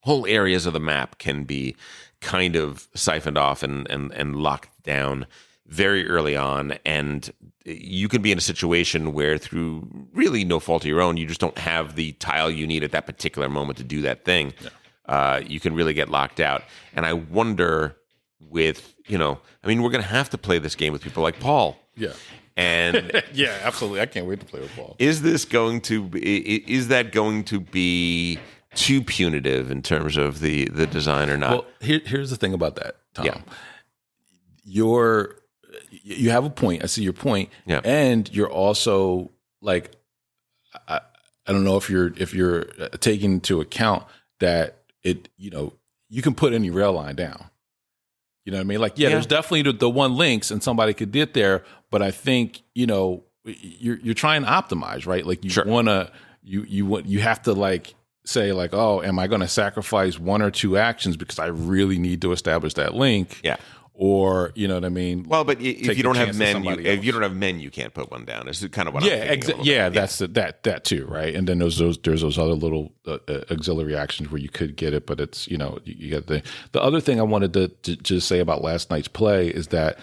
whole areas of the map can be kind of siphoned off and locked down very early on. And you can be in a situation where, through really no fault of your own, you just don't have the tile you need at that particular moment to do that thing. You can really get locked out. And I wonder with, we're going to have to play this game with people like Paul. Yeah. And yeah, absolutely. I can't wait to play with Paul. Is that going to be too punitive in terms of the design or not? Well, here's the thing about that, Tom. Yeah. You have a point. I see your point. Yeah. And you're also like, I don't know if you're taking into account that you can put any rail line down. You know what I mean? Like, there's definitely the one links and somebody could get there, but I think, you're trying to optimize, right? Like you have to like say like, oh, am I going to sacrifice 1 or 2 actions because I really need to establish that link? Yeah. Or, you know what I mean? Well, but if you don't have men, you can't put one down. Is kind of what I'm thinking. That's that too, right? And then there's those other little auxiliary actions where you could get it, but it's, you got the other thing I wanted to just say about last night's play is that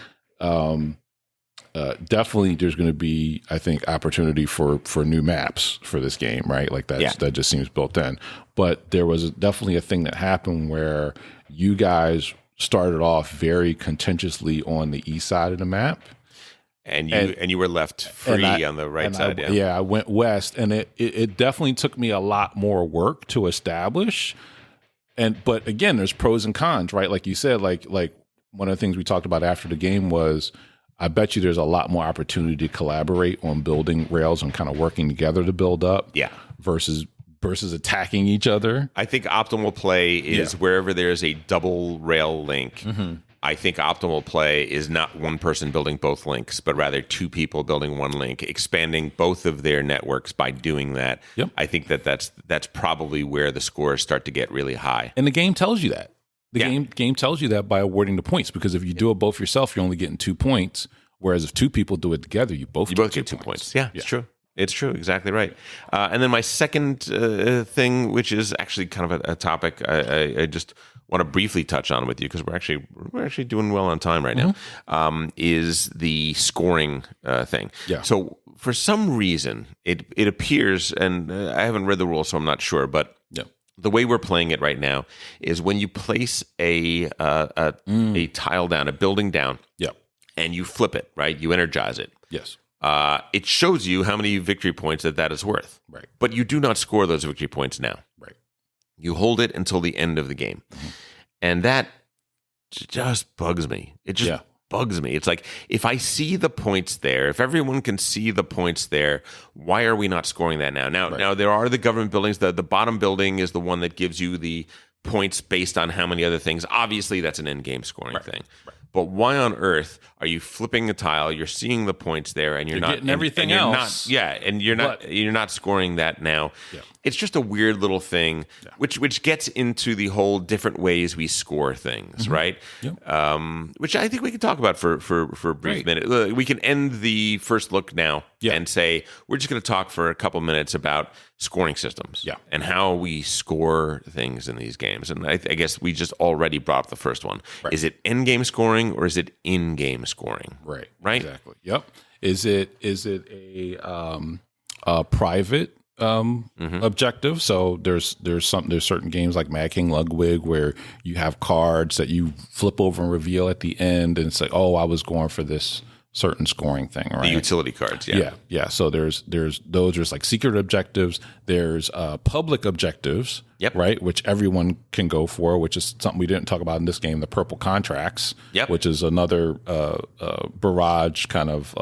definitely there's going to be, I think, opportunity for new maps for this game, right? Like that just seems built in. But there was definitely a thing that happened where you guys started off very contentiously on the east side of the map, and you were left free on the right side. I went west, and it definitely took me a lot more work to establish. But again, there's pros and cons, right? Like you said, like one of the things we talked about after the game was, I bet you there's a lot more opportunity to collaborate on building rails and kind of working together to build up. Yeah. Versus attacking each other. I think optimal play is wherever there's a double rail link. Mm-hmm. I think optimal play is not one person building both links, but rather 2 people building one link, expanding both of their networks by doing that. Yep. I think that's probably where the scores start to get really high. And the game tells you that. The game tells you that by awarding the points, because if you do it both yourself, you're only getting 2 points. Whereas if 2 people do it together, you both get 2 points. Yeah, it's true. It's true. Exactly right. And then my second thing, which is actually kind of a topic I just want to briefly touch on with you, because we're actually doing well on time right now, is the scoring thing. Yeah. So for some reason, it appears, and I haven't read the rules, so I'm not sure, but the way we're playing it right now is when you place a tile down, a building down, and you flip it, right? You energize it. Yes. It shows you how many victory points that is worth. Right. But you do not score those victory points now. Right. You hold it until the end of the game. Mm-hmm. And that just bugs me. It just bugs me. It's like, if I see the points there, if everyone can see the points there, why are we not scoring that now? Now there are the government buildings. The bottom building is the one that gives you the points based on how many other things. Obviously, that's an in-game scoring thing. Right. But why on earth are you flipping a tile? You're seeing the points there, and you're not getting everything else. And you're not scoring that now. Yeah. It's just a weird little thing, which gets into the whole different ways we score things, right? Yep. Which I think we can talk about for a brief minute. We can end the first look now and say we're just going to talk for a couple minutes about scoring systems and how we score things in these games. And I guess we just already brought up the first one. Right. Is it end-game scoring or is it in-game scoring? Right. Exactly. Yep. Is it a private objective? So there's certain games like Mad King Ludwig where you have cards that you flip over and reveal at the end, and it's like, oh, I was going for this certain scoring thing, right? The utility cards, yeah. So there's like secret objectives. There's public objectives, right? Which everyone can go for, which is something we didn't talk about in this game. The purple contracts, which is another barrage kind of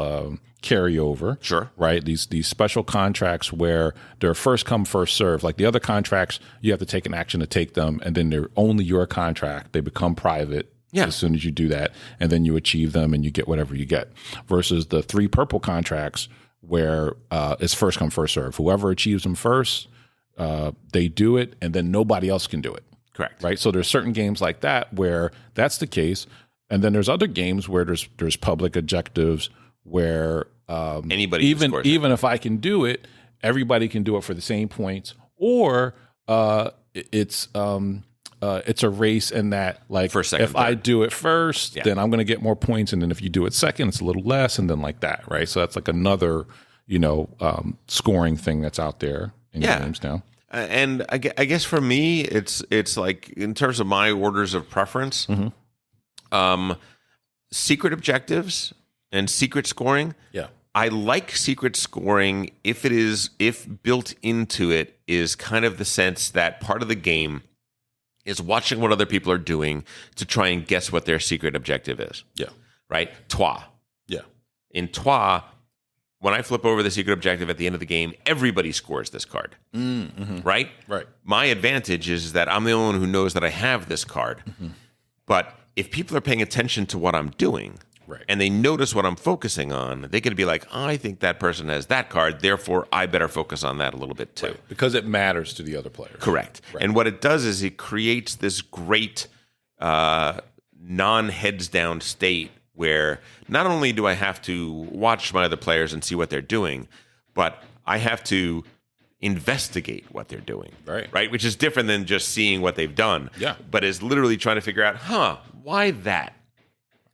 carryover, sure, right? These special contracts where they're first come first serve. Like the other contracts, you have to take an action to take them, and then they're only your contract. They become private. As soon as you do that, and then you achieve them and you get whatever you get, versus the 3 purple contracts where it's first come, first serve. Whoever achieves them first, they do it, and then nobody else can do it. Correct. Right? So there's certain games like that where that's the case, and then there's other games where there's public objectives where anybody even if I can do it, everybody can do it for the same points, or it's a race in that, like, first, second, if I do it first, then I'm going to get more points, and then if you do it second, it's a little less, and then like that, right? So that's like another, scoring thing that's out there in games now. And I guess for me, it's like in terms of my orders of preference, secret objectives and secret scoring. Yeah. I like secret scoring if built into it is kind of the sense that part of the game is watching what other people are doing to try and guess what their secret objective is. Yeah. Right? Trois. Yeah. In Trois, when I flip over the secret objective at the end of the game, everybody scores this card. Right? Right. My advantage is that I'm the only one who knows that I have this card. But if people are paying attention to what I'm doing, and they notice what I'm focusing on, they could be like, I think that person has that card, therefore I better focus on that a little bit too. Right. Because it matters to the other players. Correct. Right. And what it does is it creates this great non-heads down state where not only do I have to watch my other players and see what they're doing, but I have to investigate what they're doing. Right? Which is different than just seeing what they've done. Yeah. But is literally trying to figure out, why that?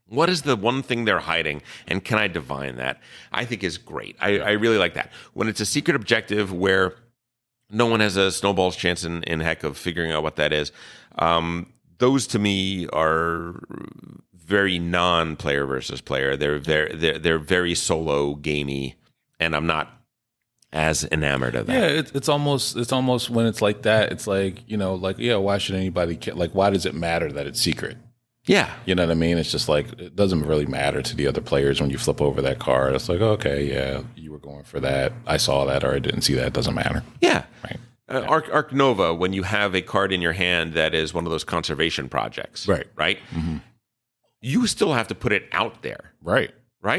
What is the one thing they're hiding, and can I divine that? I think is great. I really like that. When it's a secret objective where no one has a snowball's chance in heck of figuring out what that is, those to me are very non-player versus player. They're very solo gamey, and I'm not as enamored of that. Yeah, it's almost when it's like that. It's like, why should anybody care? Like, why does it matter that it's secret? Yeah. You know what I mean? It's just like, it doesn't really matter to the other players when you flip over that card. It's like, okay, yeah, you were going for that. I saw that, or I didn't see that. It doesn't matter. Yeah. Right. Arc Nova, when you have a card in your hand that is one of those conservation projects. Right. Mm-hmm. You still have to put it out there. Right.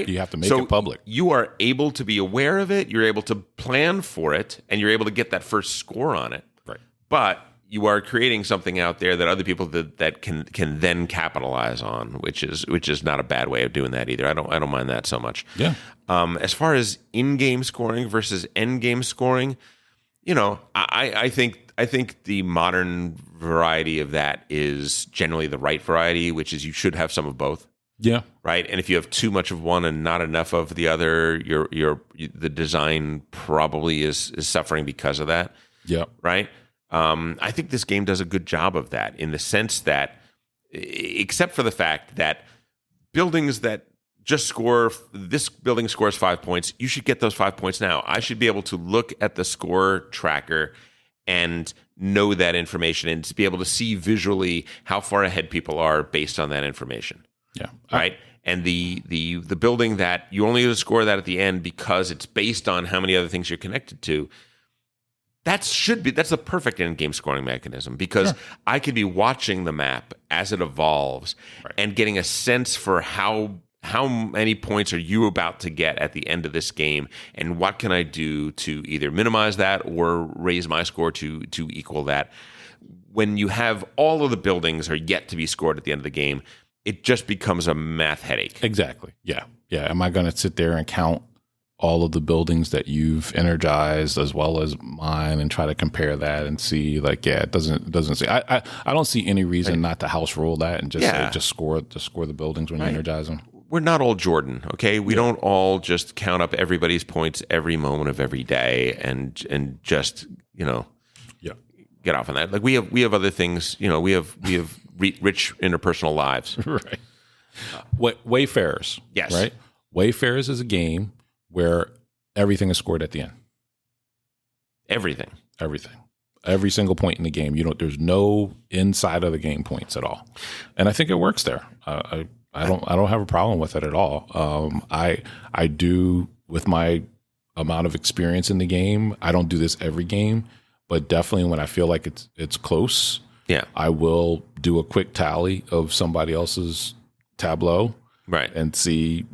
You have to make it public. You are able to be aware of it. You're able to plan for it, and you're able to get that first score on it. Right. But you are creating something out there that other people that can then capitalize on, which is not a bad way of doing that either. I don't mind that so much. Yeah. As far as in-game scoring versus end-game scoring, I think the modern variety of that is generally the right variety, which is you should have some of both. Yeah. Right. And if you have too much of one and not enough of the other, the design probably is suffering because of that. Yeah. Right. I think this game does a good job of that in the sense that, except for the fact that buildings that just this building scores 5 points, you should get those 5 points now. I should be able to look at the score tracker and know that information and to be able to see visually how far ahead people are based on that information. Yeah. Right. And the building that you only score that at the end because it's based on how many other things you're connected to. that's the perfect end game scoring mechanism, because I could be watching the map as it evolves and getting a sense for how many points are you about to get at the end of this game, and what can I do to either minimize that or raise my score to equal that. When you have all of the buildings are yet to be scored at the end of the game, it just becomes a math headache. Exactly. Yeah. Am I going to sit there and count all of the buildings that you've energized as well as mine and try to compare that and see, like, it doesn't say. I don't see any reason not to house rule that and just say, just score the buildings when you energize them. We're not all Jordan, okay? We don't all just count up everybody's points every moment of every day and just, get off on that. Like, we have other things, we have rich interpersonal lives. Right. Wayfarers. Yes. Right? Wayfarers is a game where everything is scored at the end. Everything. Every single point in the game. There's no inside of the game points at all. And I think it works there. I don't have a problem with it at all. I do, with my amount of experience in the game, I don't do this every game, but definitely when I feel like it's close, I will do a quick tally of somebody else's tableau, and see,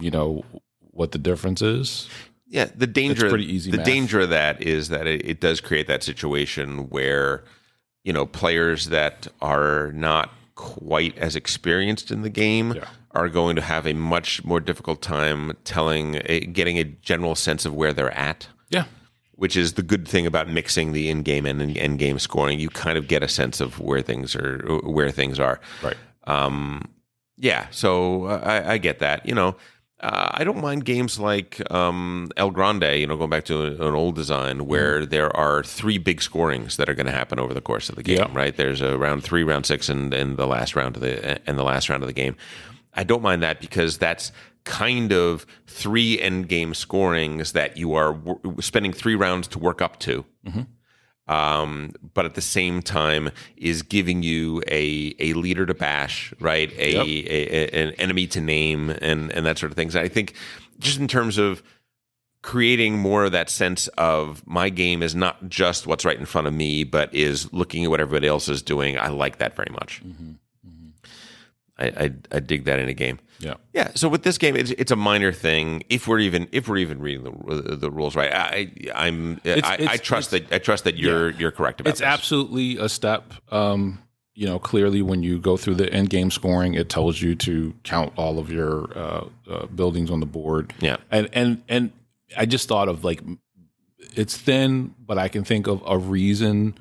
what the difference is. Yeah, the danger. It's pretty easy. The danger of that is that it does create that situation where, players that are not quite as experienced in the game are going to have a much more difficult time getting a general sense of where they're at. Yeah. Which is the good thing about mixing the in-game and end-game scoring. You kind of get a sense of where things are. Right. So I get that. I don't mind games like El Grande, going back to an old design where there are 3 big scorings that are going to happen over the course of the game, right? There's a round 3, round 6, and the last round of the game. I don't mind that because that's kind of 3 end game scorings that you are spending 3 rounds to work up to. But at the same time is giving you a leader to bash, right? An enemy to name and that sort of things. I think just in terms of creating more of that sense of my game is not just what's right in front of me, but is looking at what everybody else is doing. I like that very much. I dig that in a game. Yeah. So with this game, it's a minor thing. If we're even reading the rules right, I trust that you're correct about it's this. Absolutely a step. Clearly when you go through the end game scoring, it tells you to count all of your buildings on the board. Yeah. And I just thought of, like, it's thin, but I can think of a reason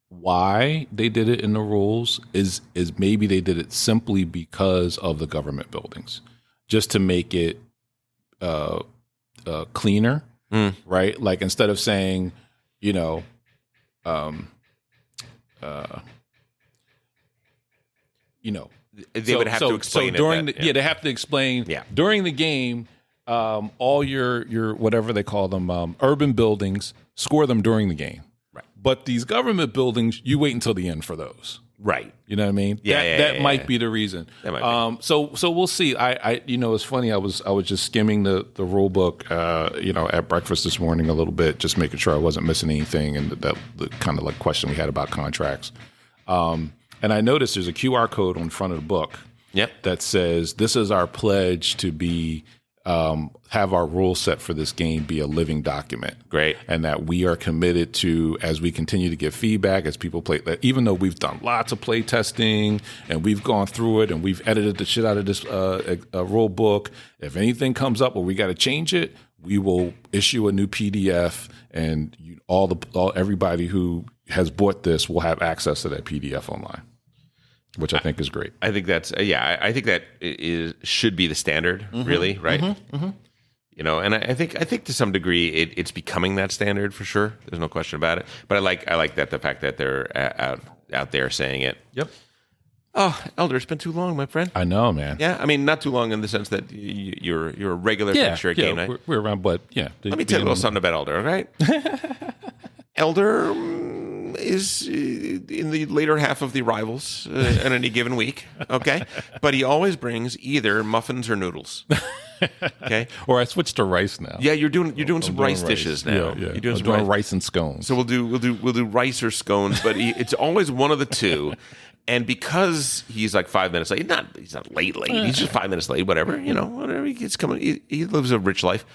why they did it in the rules is maybe they did it simply because of the government buildings, just to make it cleaner, right? Like, instead of saying, they would have to explain during they have to explain during the game. All your whatever they call them, urban buildings, score them during the game. But these government buildings, you wait until the end for those. Right. You know what I mean? That might be the reason. That might be. So we'll see. I it's funny. I was just skimming the rule book, at breakfast this morning a little bit, just making sure I wasn't missing anything, and the kind of like question we had about contracts. And I noticed there's a QR code on front of the book. That says, "This is our pledge to be." Have our rule set for this game be a living document. Great. And that we are committed to, as we continue to give feedback, as people play, even though we've done lots of play testing and we've gone through it and we've edited the shit out of this rule book, if anything comes up where we got to change it, we will issue a new PDF, and everybody who has bought this will have access to that PDF online. Which I think is great. I think that's I think that should be the standard, really, right? And I think to some degree it's becoming that standard for sure. There's no question about it. But I like that the fact that they're out there saying it. Yep. Oh, Elder, it's been too long, my friend. I know, man. Yeah, I mean, not too long in the sense that you're a regular fixture at game night. We're around, but Let me tell you a little something about Elder, all right? Elder is in the later half of the arrivals on any given week. Okay, but he always brings either muffins or noodles. Okay, or I switched to rice now. Yeah, you're doing some rice dishes now. Yeah. You're doing I'm some rice and scones. So we'll do rice or scones, but it's always one of the two. And because he's like 5 minutes late, he's not late. He's just 5 minutes late. Whatever, whatever. He's coming. He lives a rich life.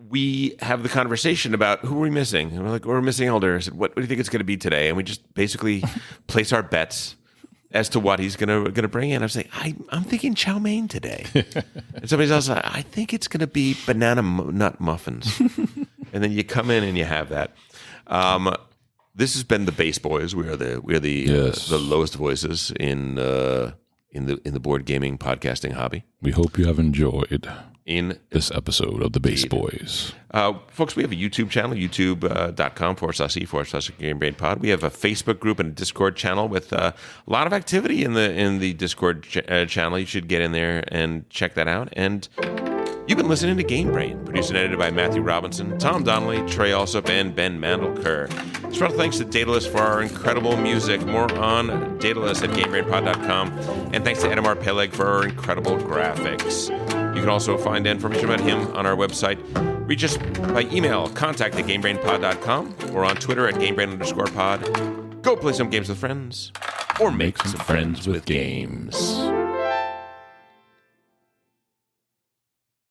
We have the conversation about who are we missing. And we're like, we're missing Elder. I said, what do you think it's going to be today? And we just basically place our bets as to what he's gonna bring in. I was like, I'm thinking chow mein today. And somebody else, I think it's gonna be banana nut muffins. And then you come in and you have that. This has been the Base Boys. We are the lowest voices in the board gaming podcasting hobby. We hope you have enjoyed this episode of the Base Boys. Folks, we have a YouTube channel, youtube.com/e/GameBrainPod. We have a Facebook group and a Discord channel with a lot of activity in the Discord channel. You should get in there and check that out. And you've been listening to Game Brain, produced and edited by Matthew Robinson, Tom Donnelly, Trey Alsop, and Ben Mandelker. Special thanks to Daedalus for our incredible music. More on Daedalus at GameBrainPod.com. And thanks to Edamar Peleg for our incredible graphics. You can also find information about him on our website. Reach us by email, contact@GameBrainPod.com, or on Twitter at GameBrain_pod. Go play some games with friends, or make some friends with games.